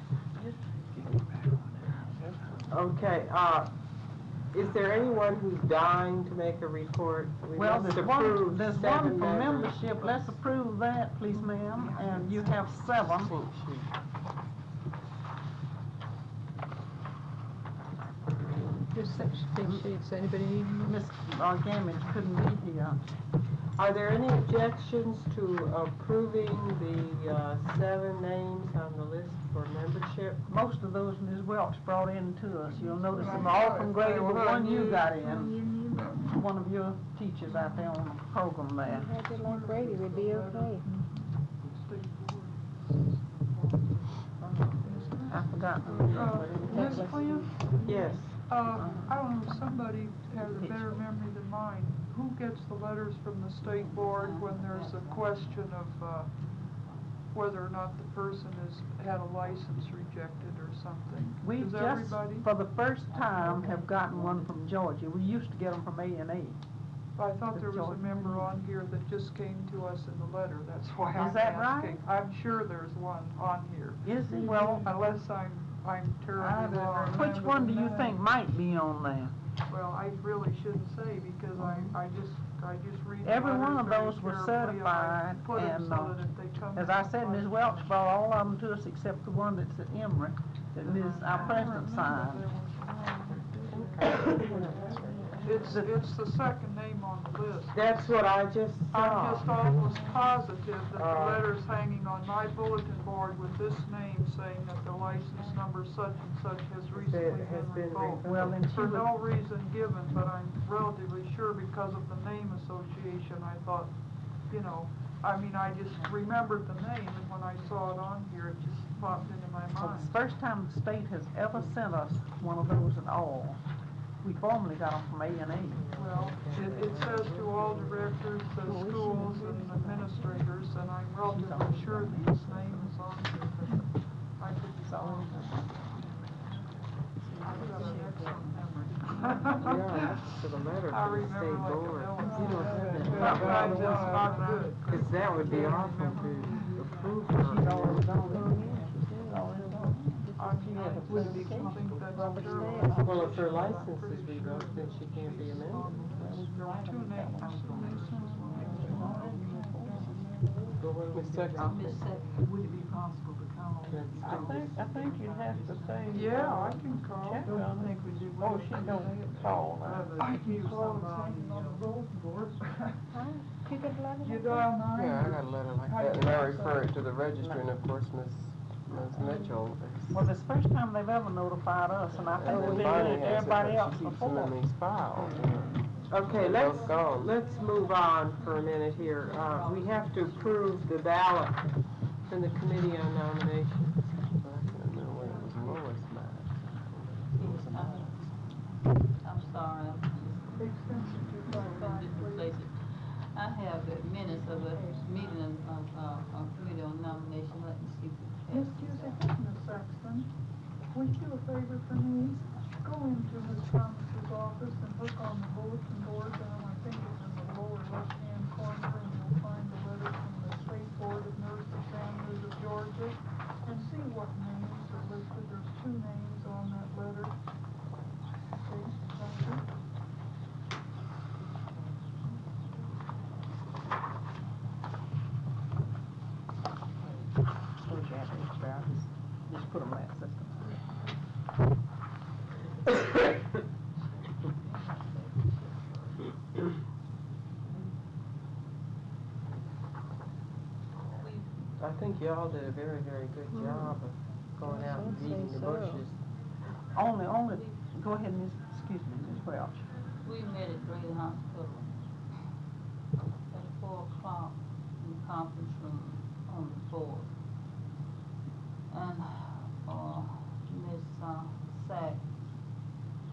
Okay, is there anyone who's dying to make a report? We Well, must there's approve one 7 for members. membership, let's approve that, please, ma'am, and you have 7. Pink sheet. Just such big sheets, anybody need them? Miss Gamage couldn't be here. Are there any objections to approving the 7 names on the list for membership? Most of those Ms. Welch brought in to us, you'll notice them all from grade, but one you got in, one of your teachers out there on the program there. Had it like Brady, we'd be okay. I forgot got, Ms. Flynn, Yes. I don't know, if somebody has a better memory than mine. Who gets the letters from the state board when there's a question of, whether or not the person has had a license rejected or something? we Does just, everybody? for the first time, have gotten one from Georgia. We used to get them from A&E. I thought there was a member on here that just came to us in the letter, that's why Is I'm that right? asking. I'm sure there's one on here, Is it? Well, unless I'm terribly wrong. which one do you think might be on there? Well, I really shouldn't say, because I just read the Every one letters of very those was carefully, and I certified, put 'em and, so that if they come as in I said, my Ms. Welch brought all of them to us except the one that's at Emory, that our president signed. It's the second name on the list. That's what I just I'm saw. just almost positive that the letter's hanging on my bulletin board with this name saying that the license number such and such has recently Has been been revoked. Well, then she For would, no reason given, but I'm relatively sure because of the name association, I thought, I just remembered the name, and when I saw it on here, it just popped into my well, mind. it's the first time the state has ever sent us one of those at all. We formerly got them from A&E. Well, it says to all directors, the schools and administrators, and I'm relatively sure that this name is on here, but I could be wrong. I've got an excellent memory. Yeah, to the letter I from the remember state like a board. melon. You don't have that. Sometimes it's not good. Cause that would be awful to approve her. She's already gone. She's already gone. I mean, I just think that's terrible. Well, if her license is revoked, then she can't be amended. There were two names on this one. Ms. Sexton? Miss Second. Would it be possible to call? I think you'd have to say. Yeah, I can call. Check on it. Oh, she don't call now. I can call somebody on the bulletin board. You dial Yeah, I 9? got a letter like that, and I refer it to the registry, and of course, Ms. Mitchell is. Well, it's the first time they've ever notified us, and I think And they Bonnie did has it, everybody but else she keeps them before. in these files. Okay, They're let's both gone. move on for a minute here. We have to approve the ballot in the Committee on Nominations. I can't remember where it was Lois I'm sorry, I'm different places. I have the minutes of a meeting of committee on nomination, let me see. Excuse me, Ms. Sexton, would you a favor for me? Go into Ms. Thomas's office and look on the bulletin board down, I think it's in the lower left-hand corner, and you'll find a letter from the State Board of Nurses Families of Georgia, and see what names are listed. There's two names on that letter. Okay, thank you. Suppose you have to extra, I just put them in that system. I think y'all did a very, very good job of going out and beating the bushes. Only, go ahead, excuse me, Ms. Welch. We met at Greater Hospital at 4 o'clock in the conference room on the 4th. And, Miss Sack,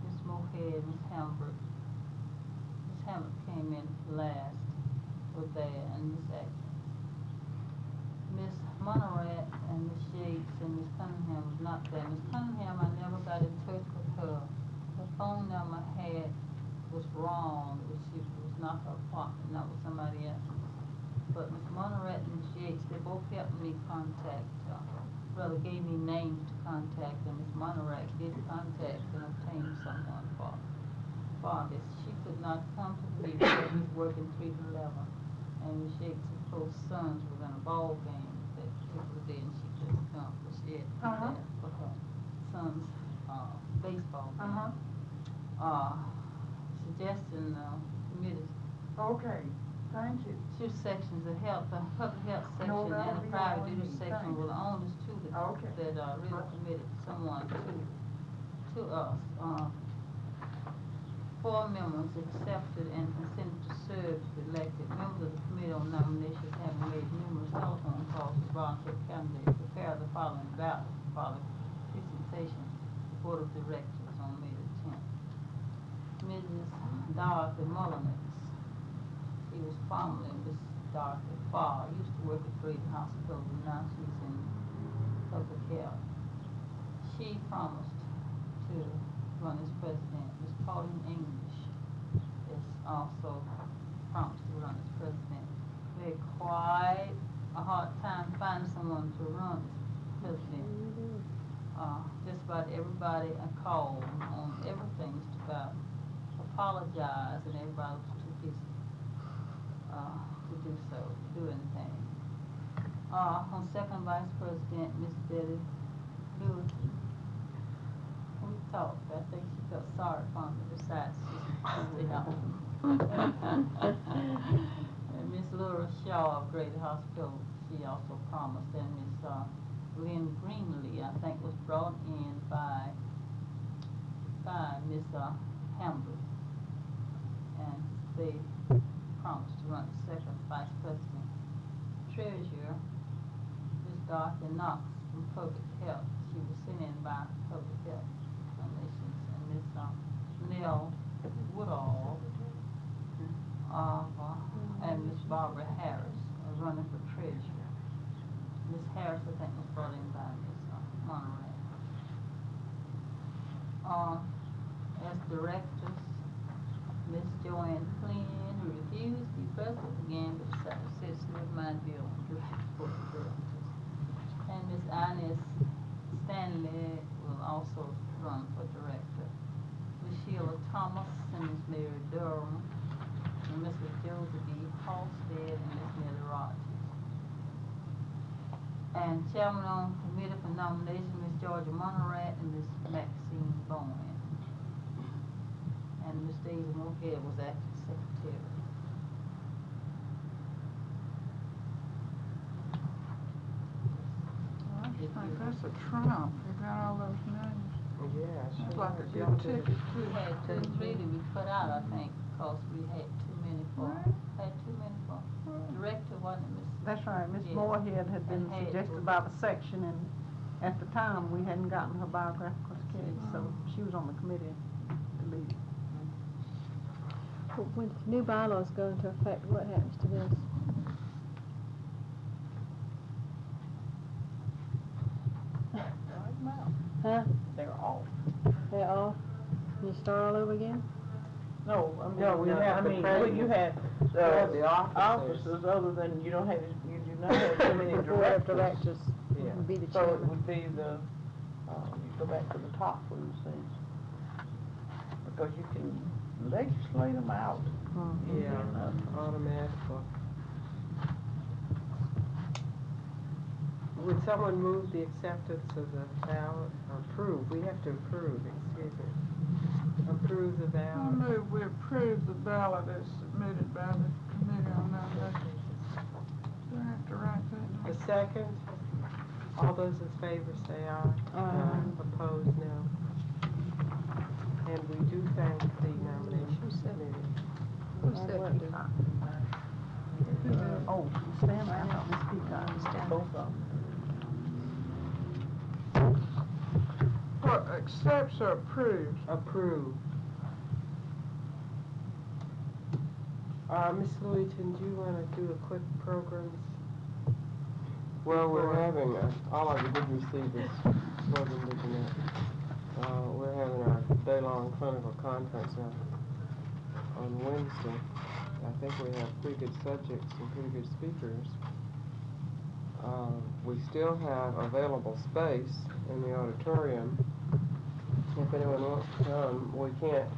Miss Mohead, Miss Hambrick. Miss Hambrick came in last, were there, and Miss Atkins. Miss Monorat and Miss Yates and Miss Cunningham was not there. Miss Cunningham, I never got in touch with her. Her phone number was wrong. It was not her apartment, that was somebody else's. But Miss Monorat and Miss Yates, they both helped me contact, gave me names to contact, and Miss Monorat did contact and obtain someone for this. She could not come to the meeting because she was working 3 to 11. And Miss Yates' close sons was in a ball game that particular day, and she couldn't come, but she had to be there for her son's baseball game. Suggesting committees. Okay, thank you. Two sections of health, the public health section No, that'll and the be private all we duty need. section Thanks. were the only two Okay. that really committed someone to us. 4 members accepted and consented to serve as elected. Members of the Committee on Nominations having made numerous telephone calls to volunteer candidates, prepare the following ballot for the precinct Association Board of Directors on May the 10th. Mrs. Dorothy Mullenix, she was formerly Miss Dorothy Farr, used to work at Great Hospital, and now she's in public health. She promised to run as president. Miss Pauline English is also promised to run as president. We had quite a hard time finding someone to run as president. Just about everybody I called on everything just about apologize, and everybody was too busy to do anything. On second vice president, Miss Betty Lewis, we talked. I think she felt sorry for me, besides she's and Miss Laura Shaw of Great Hospital, she also promised, and Miss Lynn Greenlee, I think, was brought in by Miss Hamburg, and they promised to run the second vice president. Treasurer, Miss Dorothy Knox from Public Health, she was sent in by Public Health Foundations, and Miss Nell Woodall and Miss Barbara Harris are running for treasurer. Miss Harris, I think, was brought in by Miss Monterey. As directors, Miss Joanne Flynn, who refused to be president again, but said she never mind being on the board of directors. And Miss Inez Stanley will also run for director. Miss Sheila Thomas and Miss Mary Durham, and Mr. Joseph B. Halstead and Miss Nellie Rogers. And chairman on committee for nomination, Miss Georgia Monterey and Miss Maxine Bowen. And Miss Daisy Moorhead was acting secretary. I think that's a trump. You got all those names. Yeah, That's sure. like a good ticket, We too. had two really we put out, I think, because we had too many for director, wasn't it, Miss? That's right, Miss Yeah. Moorhead had been And Hayes suggested was- about a section, and at the time, we hadn't gotten her biographical sketch, so she was on the committee to lead. Well, when new bylaws go into effect, what happens to this? Huh? They're off. They're off? You start all over again? No, I mean, No, we have the well, president. you have, We have the officers. officers, other than you do not have too many The board of directors. directors Yeah. would be the So it chairman. would be the, you go back to the top where you see. Because you can legislate them out. Yeah, automatically. Would someone move the acceptance of the ballot, or approve? We have to approve, excuse me. Approve the I ballot. move we approve the ballot as submitted by the Committee on Nominations. Do I have to write that A down? second? All those in favor say aye. Aye. Opposed, no. And we do thank the nominations committee. Who seconded? Oh, Stanley, I thought Miss Peacock. Both of them. What, accepts or approves? Approve. Miss Louiston, do you want to do a quick programs? Well, we're having, all of you did receive this program, did you know? We're having our day-long clinical conference on Wednesday. I think we have pretty good subjects and pretty good speakers. We still have available space in the auditorium. If anyone wants to come, we can't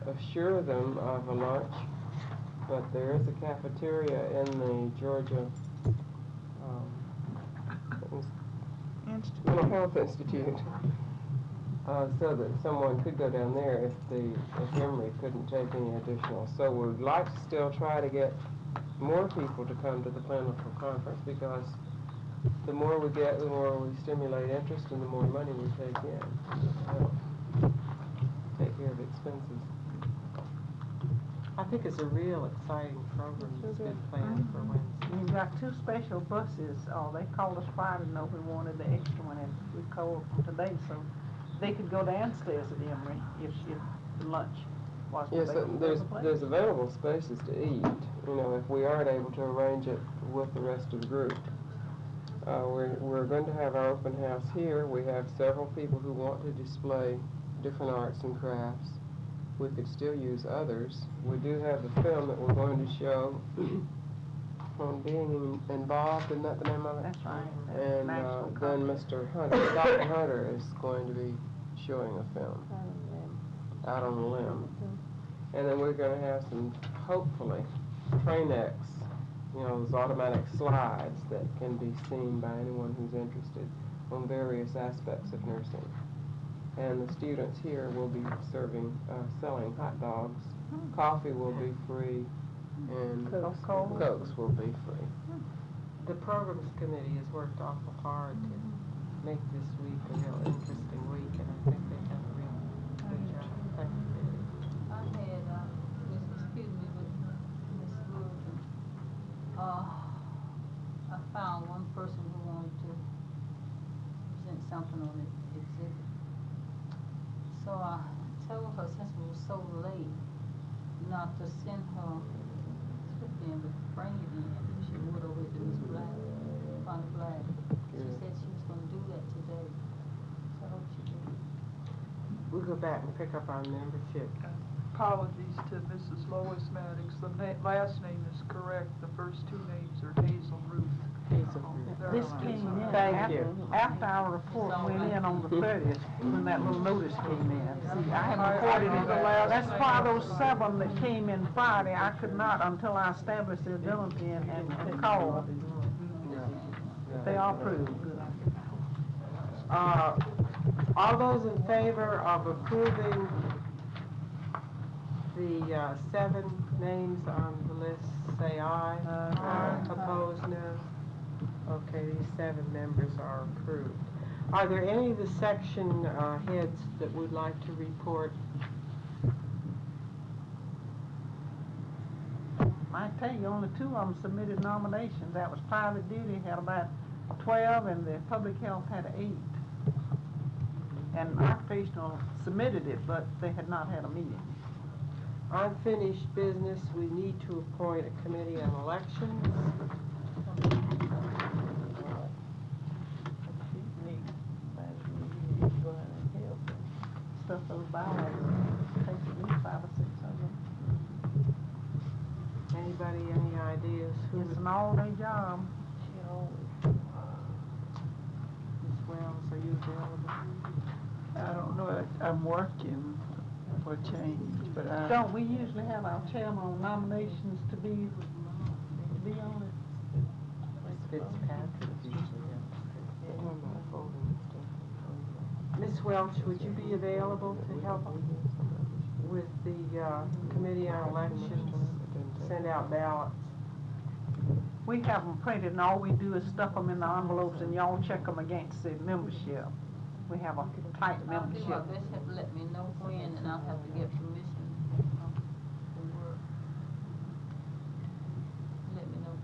assure them of a lunch, but there is a cafeteria in the Georgia Mental Health Institute, so that someone could go down there if Emory couldn't take any additional. So we'd like to still try to get more people to come to the clinical conference, because the more we get, the more we stimulate interest, and the more money we take in. Take care of expenses. I think it's a real exciting program that's been planned for Wednesday. We've got 2 special buses, they called us Friday to know if we wanted the extra one, and we called them today, so they could go downstairs at Emory if the lunch wasn't Yes, available. there's available spaces to eat, if we aren't able to arrange it with the rest of the group. We're going to have our open house here. We have several people who want to display different arts and crafts. We could still use others. We do have the film that we're going to show on being involved, isn't that the name of it? That's right. And National then Mr. Hunter, Dr. Hunter is going to be showing a film out on the limb. And then we're going to have some, hopefully, Train-X, those automatic slides that can be seen by anyone who's interested on various aspects of nursing. And the students here will be selling hot dogs. Coffee will be free, and Cokes will be free. The programs committee has worked awful hard to make this week a real interesting week, and I think they've done a real good job. Thank you, Betty. I had, excuse me, but Ms. Wilson, I found one person who wanted to present something on the exhibit. So I told her, since it was so late, not to send her script in, but bring it in. She would over to Ms. Black, Connie Black. She said she was gonna do that today. So I hope she did. We'll go back and pick up our membership. Apologies to Mrs. Lois Maddox. The last name is correct. The first 2 names are Hazel Ruth. This came in Thank you. after our report went in on the 30th, when that little notice came in. See, I hadn't reported it. That's why those 7 that came in Friday, I could not until I established their identity and called. They are approved. All those in favor of approving the 7 names on the list, say aye. Aye. Opposed, no. Okay, these 7 members are approved. Are there any of the section heads that would like to report? I tell you, only 2 of them submitted nominations. That was private duty, had about 12, and the public health had 8. And occupational submitted it, but they had not had a meeting. Unfinished business, we need to appoint a committee on elections. Stuff those ballots, takes at least 5 or 6 of them. Anybody, any ideas? It's an all-day job. Ms. Wells, are you available? I don't know, I'm working for change, but Don't we usually have our chairman on nominations to be on it? Ms. Fitzpatrick usually Ms. Welch, would you be available to help with the Committee on Elections, send out ballots? We have them printed, and all we do is stuff them in the envelopes, and y'all check them against the membership. We have a tight I'll do my membership. best, have to let me know when, and I'll have to get permission to work. Let me know.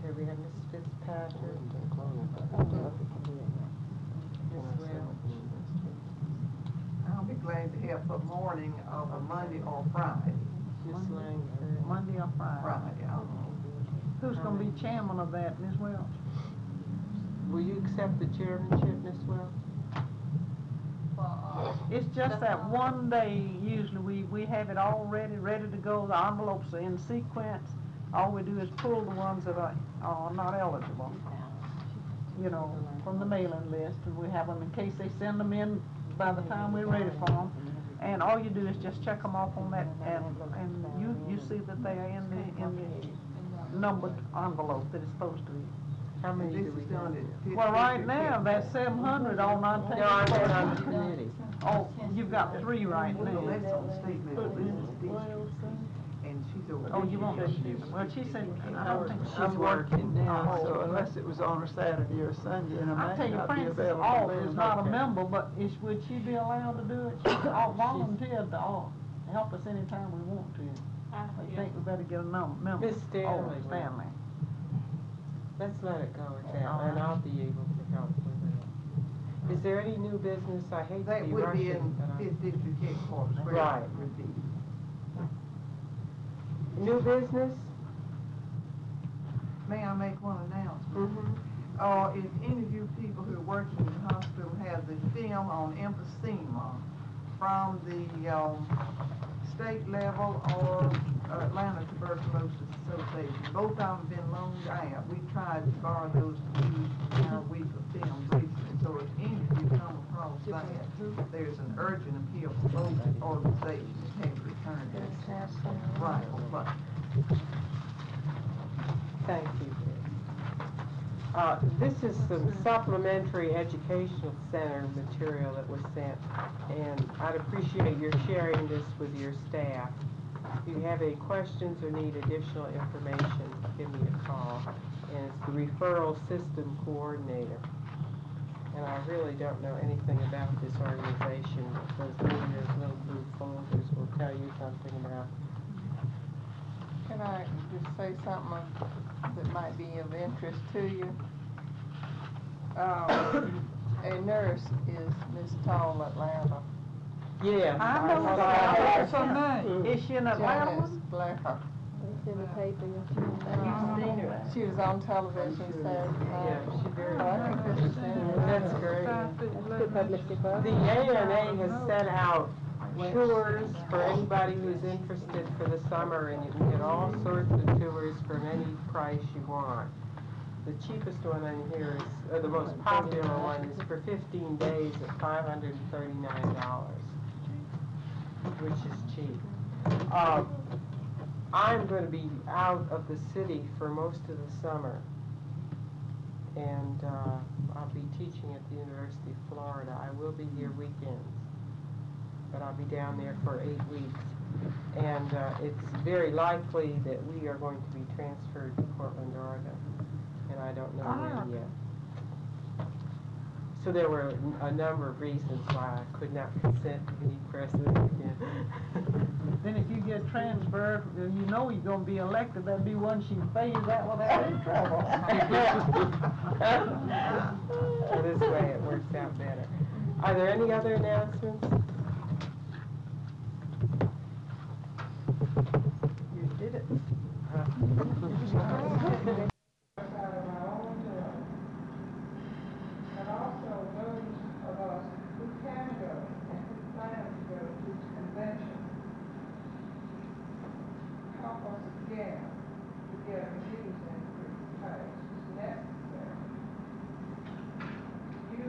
Okay, we have Mrs. Fitzpatrick. I'll be glad to help the morning of a Monday or Friday. Ms. Langford. Monday or Friday. Friday, Who's gonna be chairman of that, Ms. Welch? Will you accept the chairmanship, Ms. Welch? It's just that one day, usually, we have it all ready to go, the envelopes are in sequence. All we do is pull the ones that are not eligible, from the mailing list, and we have them in case they send them in by the time we're ready for them. And all you do is just check them off on that, and you see that they are in the numbered envelope that it's supposed to be. How many do we have? Well, right now, that's 700 on non-tax. No, I said on the committee. Oh, you've got 3 right Well, now. that's on the state level, business district, and she's over. Oh, you won't, well, she said, I don't think she's I'm working now, so Oh. unless it was on a Saturday or Sunday, and I I might tell you, not be Frances available Alt then. is not a Okay. member, but would she be allowed to do it? She volunteered to help us anytime we want to. I think we better get a member. Miss Stanley. Oh, Stanley. Let's let it go at that, and I'll be able to help with it. Is there any new business? I hate to That be would be rushing, in but Fifth District headquarters. where it Right. would be. New business? May I make one announcement? Mm-hmm. If any of you people who are working in the hospital have the film on emphysema from the state level or Atlanta Tuberculosis Association, both of them have been loaned out. We tried to borrow those to use in our week of films recently. So if any of you come across that, there's an urgent appeal for both organizations to have returned that. Right, right. Thank you. This is some supplementary educational center material that was sent, and I'd appreciate your sharing this with your staff. If you have any questions or need additional information, give me a call. And it's the referral system coordinator. And I really don't know anything about this organization. Those little blue folders will tell you something about. Can I just say something that might be of interest to you? A nurse is Miss Tall Atlanta. Yeah. I know What's her name. Is she in Atlanta? Janice Blacker. It's in the paper. She was on television Saturday night. Yeah, she very I think this is That's great. That's good publicity for us. The ANA has sent out tours for anybody who's interested for the summer, and you can get all sorts of tours for any price you want. The cheapest one in here is, or the most popular one is for 15 days at $539, which is cheap. I'm going to be out of the city for most of the summer, and I'll be teaching at the University of Florida. I will be here weekends, but I'll be down there for 8 weeks. And it's very likely that we are going to be transferred to Portland, Oregon, and I don't know when yet. So there were a number of reasons why I could not consent to any president again. Then if you get transferred, and you know you're gonna be elected, that'd be one she fades out without any trouble. So this way it works out better. Are there any other announcements? You did it. And also those of us who can go and who plan to go to this convention, help us again to get a news increase passed. It's necessary. You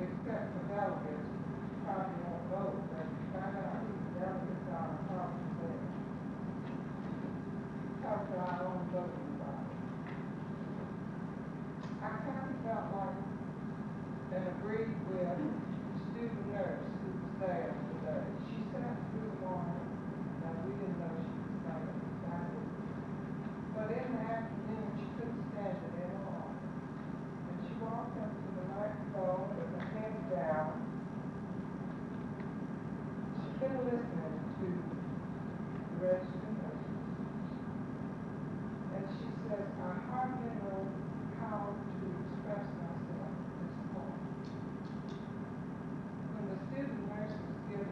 expect the delegates, you probably won't vote, but you find out who the delegates are and talk to them. Talk to our own voting body. I kind of felt like and agreed with the student nurse who was there today. She sat through the morning, and we didn't know she was saying exactly. But in the afternoon, she couldn't stand it anymore. And she walked up to the microphone with her head down. She'd been listening to the registered nurses. And she says, I hardly know how to express myself at this point. When the student nurses give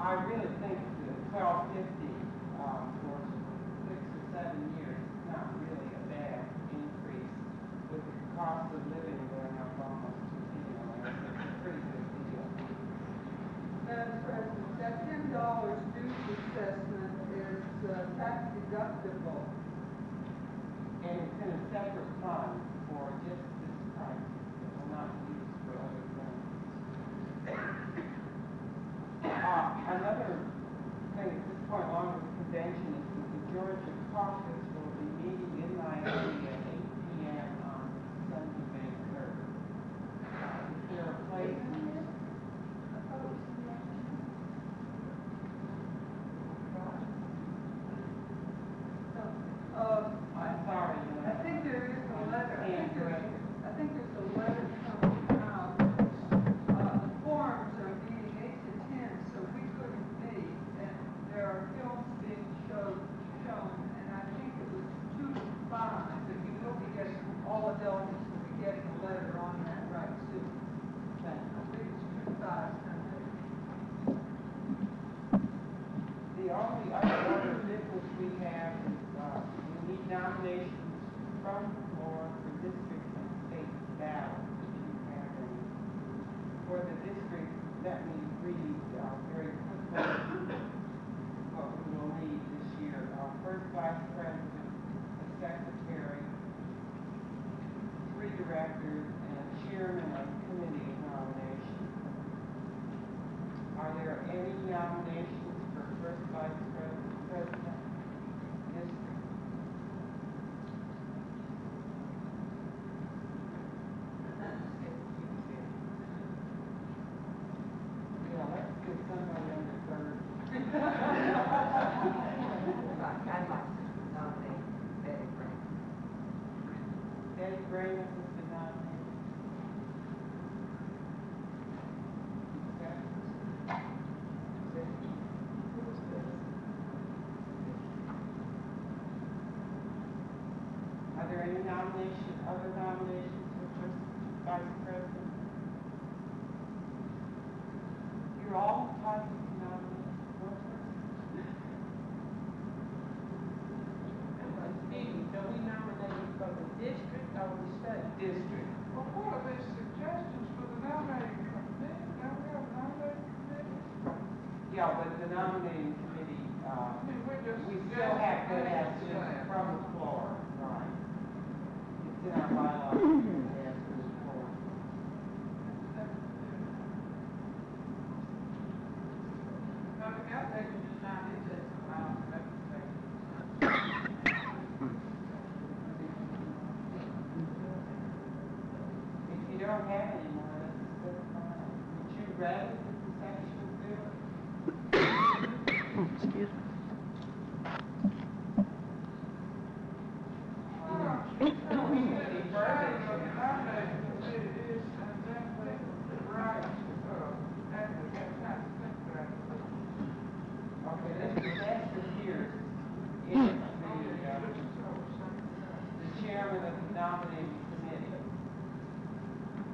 I really think that 1250, for 6 or 7 years is not really a bad increase with the cost of living going up almost to zero. It's a pretty good deal. Madam President, that $10 dues assessment is tax deductible. And it's in a separate fund for just this price. It will not be used for other things. Another thing at this point along with the convention is that the Georgia caucus will be meeting in Miami at 8 p.m. on Sunday, May 3rd. If there are places. I'm sorry. I think there is a letter. I think there's a letter coming out. The forums are meeting 8 to 10, so we couldn't meet. And there are films being shown, and I think it was 2 to 5. But you will be getting, all adults will be getting a letter on that right soon. I think it's 2 to 5 Sunday. The only other business we have is we need nominations from the floor for district and state ballot, if you have any. For the district, let me read very quickly what we will need this year. First vice president, a secretary, 3 directors, and a chairman of committee of nominations. Are there any nominations for first vice president, district? Yeah, let's get somebody under 30. I'd like to nominate Betty Grant. Betty Grant is the nominee. Are there any other nominations for first vice president? You're all entitled to nominate one person. Stevie, do we nominate from the district or the state? District. Well, what are these suggestions for the nominating committee? Don't we have a nominating committee? Yeah, but the nominating committee, we still have to have this from the floor, right? It's in our bylaws, we have to move forward. Nothing else, they can just not do this. If you don't have any more, that's fine. Would you rather that the section do it? Excuse me. Okay, that's here is the chairman of the nominating committee.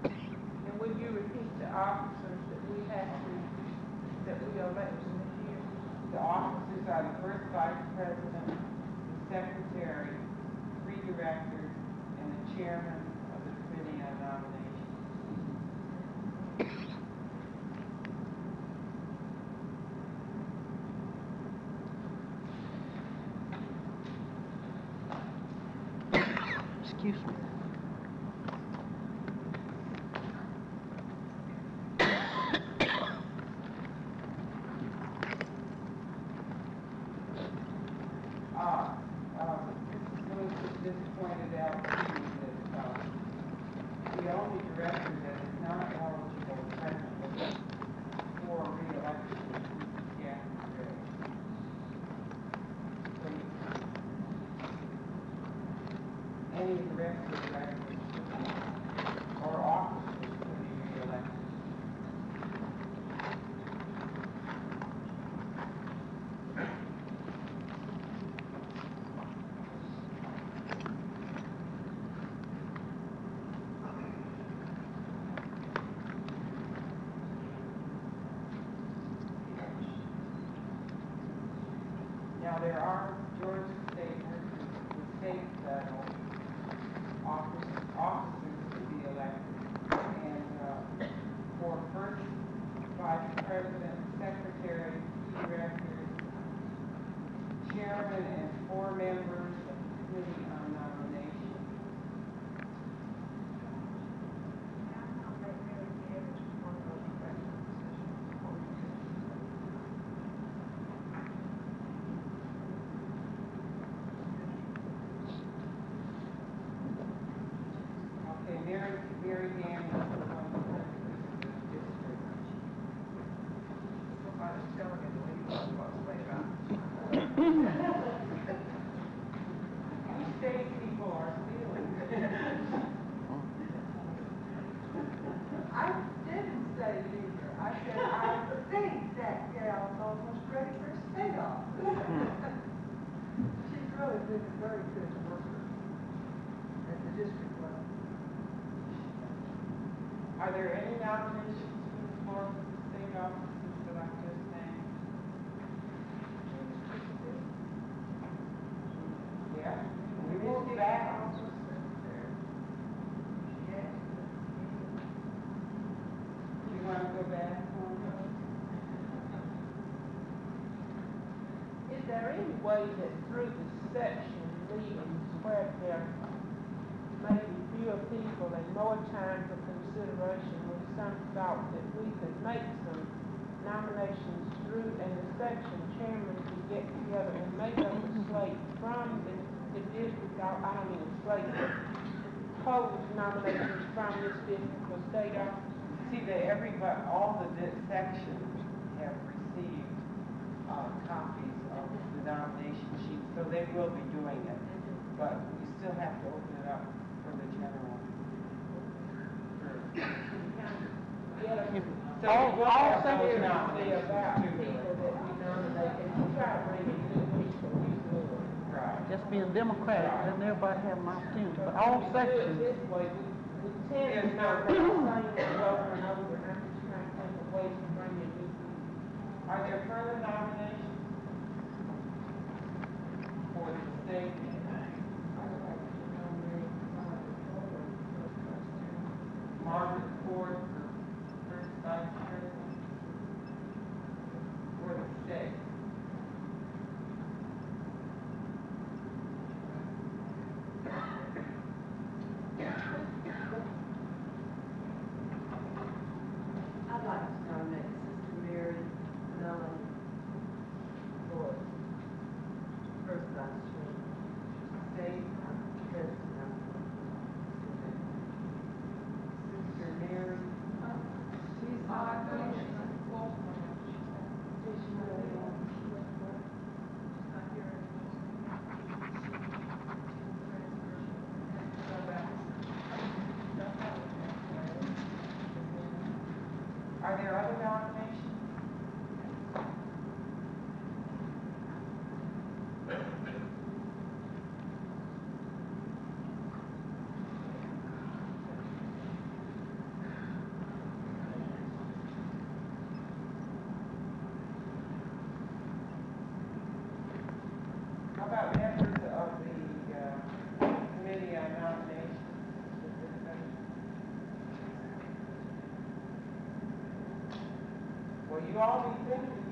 And would you repeat the officers that we elect in this year? The officers are the first vice president, the secretary, 3 directors, and the chairman of the committee on nominations. Excuse me. Just pointed out to you that the only director that is not eligible presently for re-election is Kathy Gray. So any director Now, there are Georgia State nurses, the state officers to be elected. And for first vice president, secretary, key record, chairman, and 4 members of the committee on nomination. Okay, Mary Daniels is one of the district. Somebody's telling me to leave, I'm supposed to leave out. You state people are stealing. I didn't say leader, I said I think that gal is almost ready for state office. She's really been a very good worker at the district level. Are there any nominations for the floor for the state offices that I just named? Yeah, we will be back. You want to go back on those? Is there any way that through the section meetings where there may be fewer people and more time for consideration, with some thought that we could make some nominations through, and the section chairman could get together and make up a slate from the district, I don't mean a slate, but pose nominations from this district for state office? See, all the sections have received copies of the nomination sheet, so they will be doing it. But we still have to open it up for the general. So All those sections will be nominations about too. people that we nominate, and we try to bring in new people. Right. Just being democratic, letting everybody have an opportunity, but all We do it sections. this way, we tend to nominate the same over and over, and I'm just trying to think of ways to bring in new people. Are there further nominations for the state? Margaret Ford for first vice president for the state. I'd like to nominate Sister Mary Mellon for first vice president. President. Sister Mary. She's Are there other nominations? How about members of the committee on nominations? Well, you all be thinking.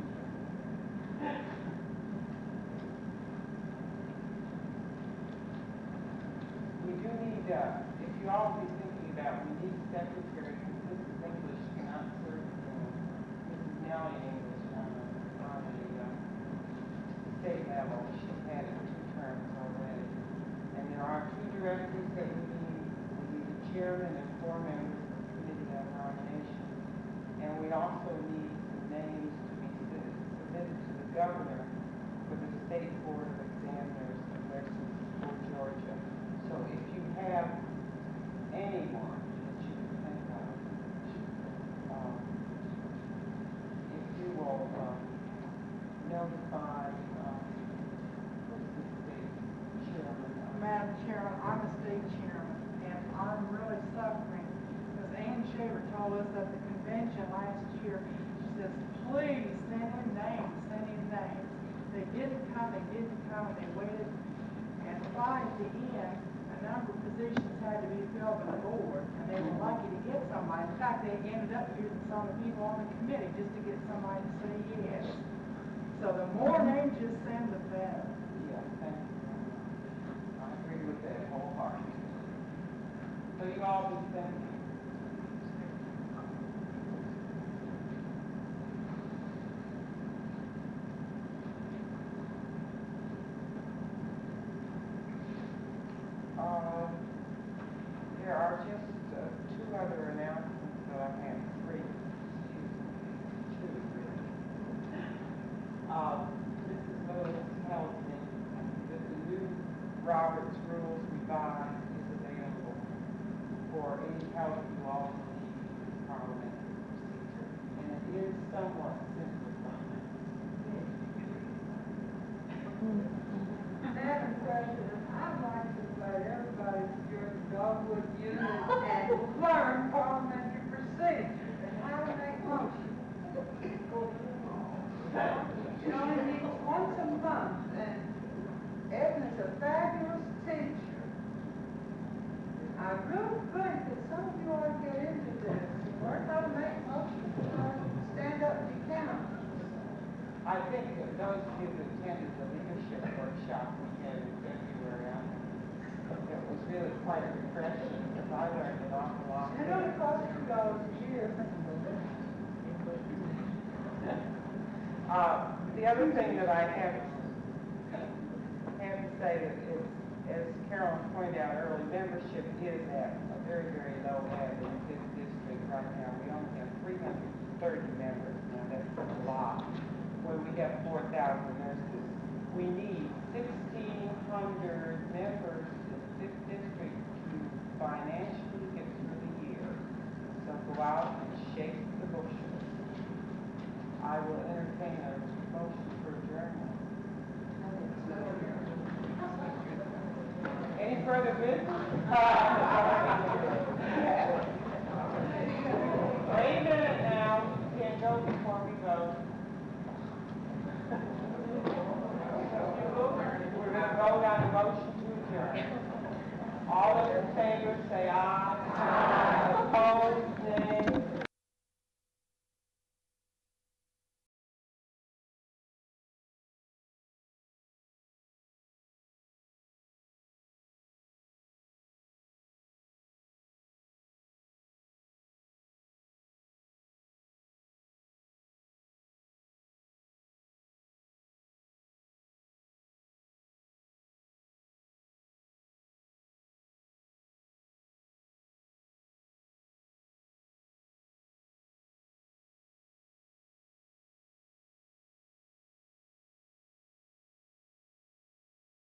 We do need, if you all be thinking about, we need secretary, because Mrs. English cannot serve, Mrs. Nellie English on the state level. She's had it 2 terms already. And there are 2 directors that we need. We need a chairman and 4 members of the committee on nomination. And we also need some names to be submitted to the governor for the State Board of Examiners of Nurses for Georgia. So if you have anyone that you can think of, if you will notify, who's the state chairman? Madam Chairman, I'm a state chairman, and I'm really suffering, because Ann Shaver told us at the convention last year, she says, please send him names, send him names. They didn't come come, they didn't come, and they waited. And by the end, a number of positions had to be filled on the board, and they were lucky to get somebody. In fact, they ended up using some of the people on the committee just to get somebody to say yes. So the more names you send, the better. Yeah, thank you. I agree with that wholeheartedly. So you all be sending. There are just two other announcements that I have, three. Two, really. Mrs. Lewis tells me that the new Robert's Rules Revised is available for any healthy law parliamentary procedure, and it is somewhat simplified. Madam President, I'd like to invite everybody to join the Dogwood Unit and learn parliamentary procedure and how to make motions. It only meets once a month, and Edna's a fabulous teacher. I really think that some of you ought to get into this and learn how to make motions and learn to stand up to your count. I think that those who attended the leadership workshop we had in February, I think it was really quite refreshing because I learned an awful lot. It only costs $2 a year. The other thing that I have to say that is, as Carolyn pointed out earlier, membership is at a very, very low ebb in this district right now. We only have 330 members. Now that's a lot. When we have 4,000 nurses, we need 1,600 members in this district to financially get through the year. So go out and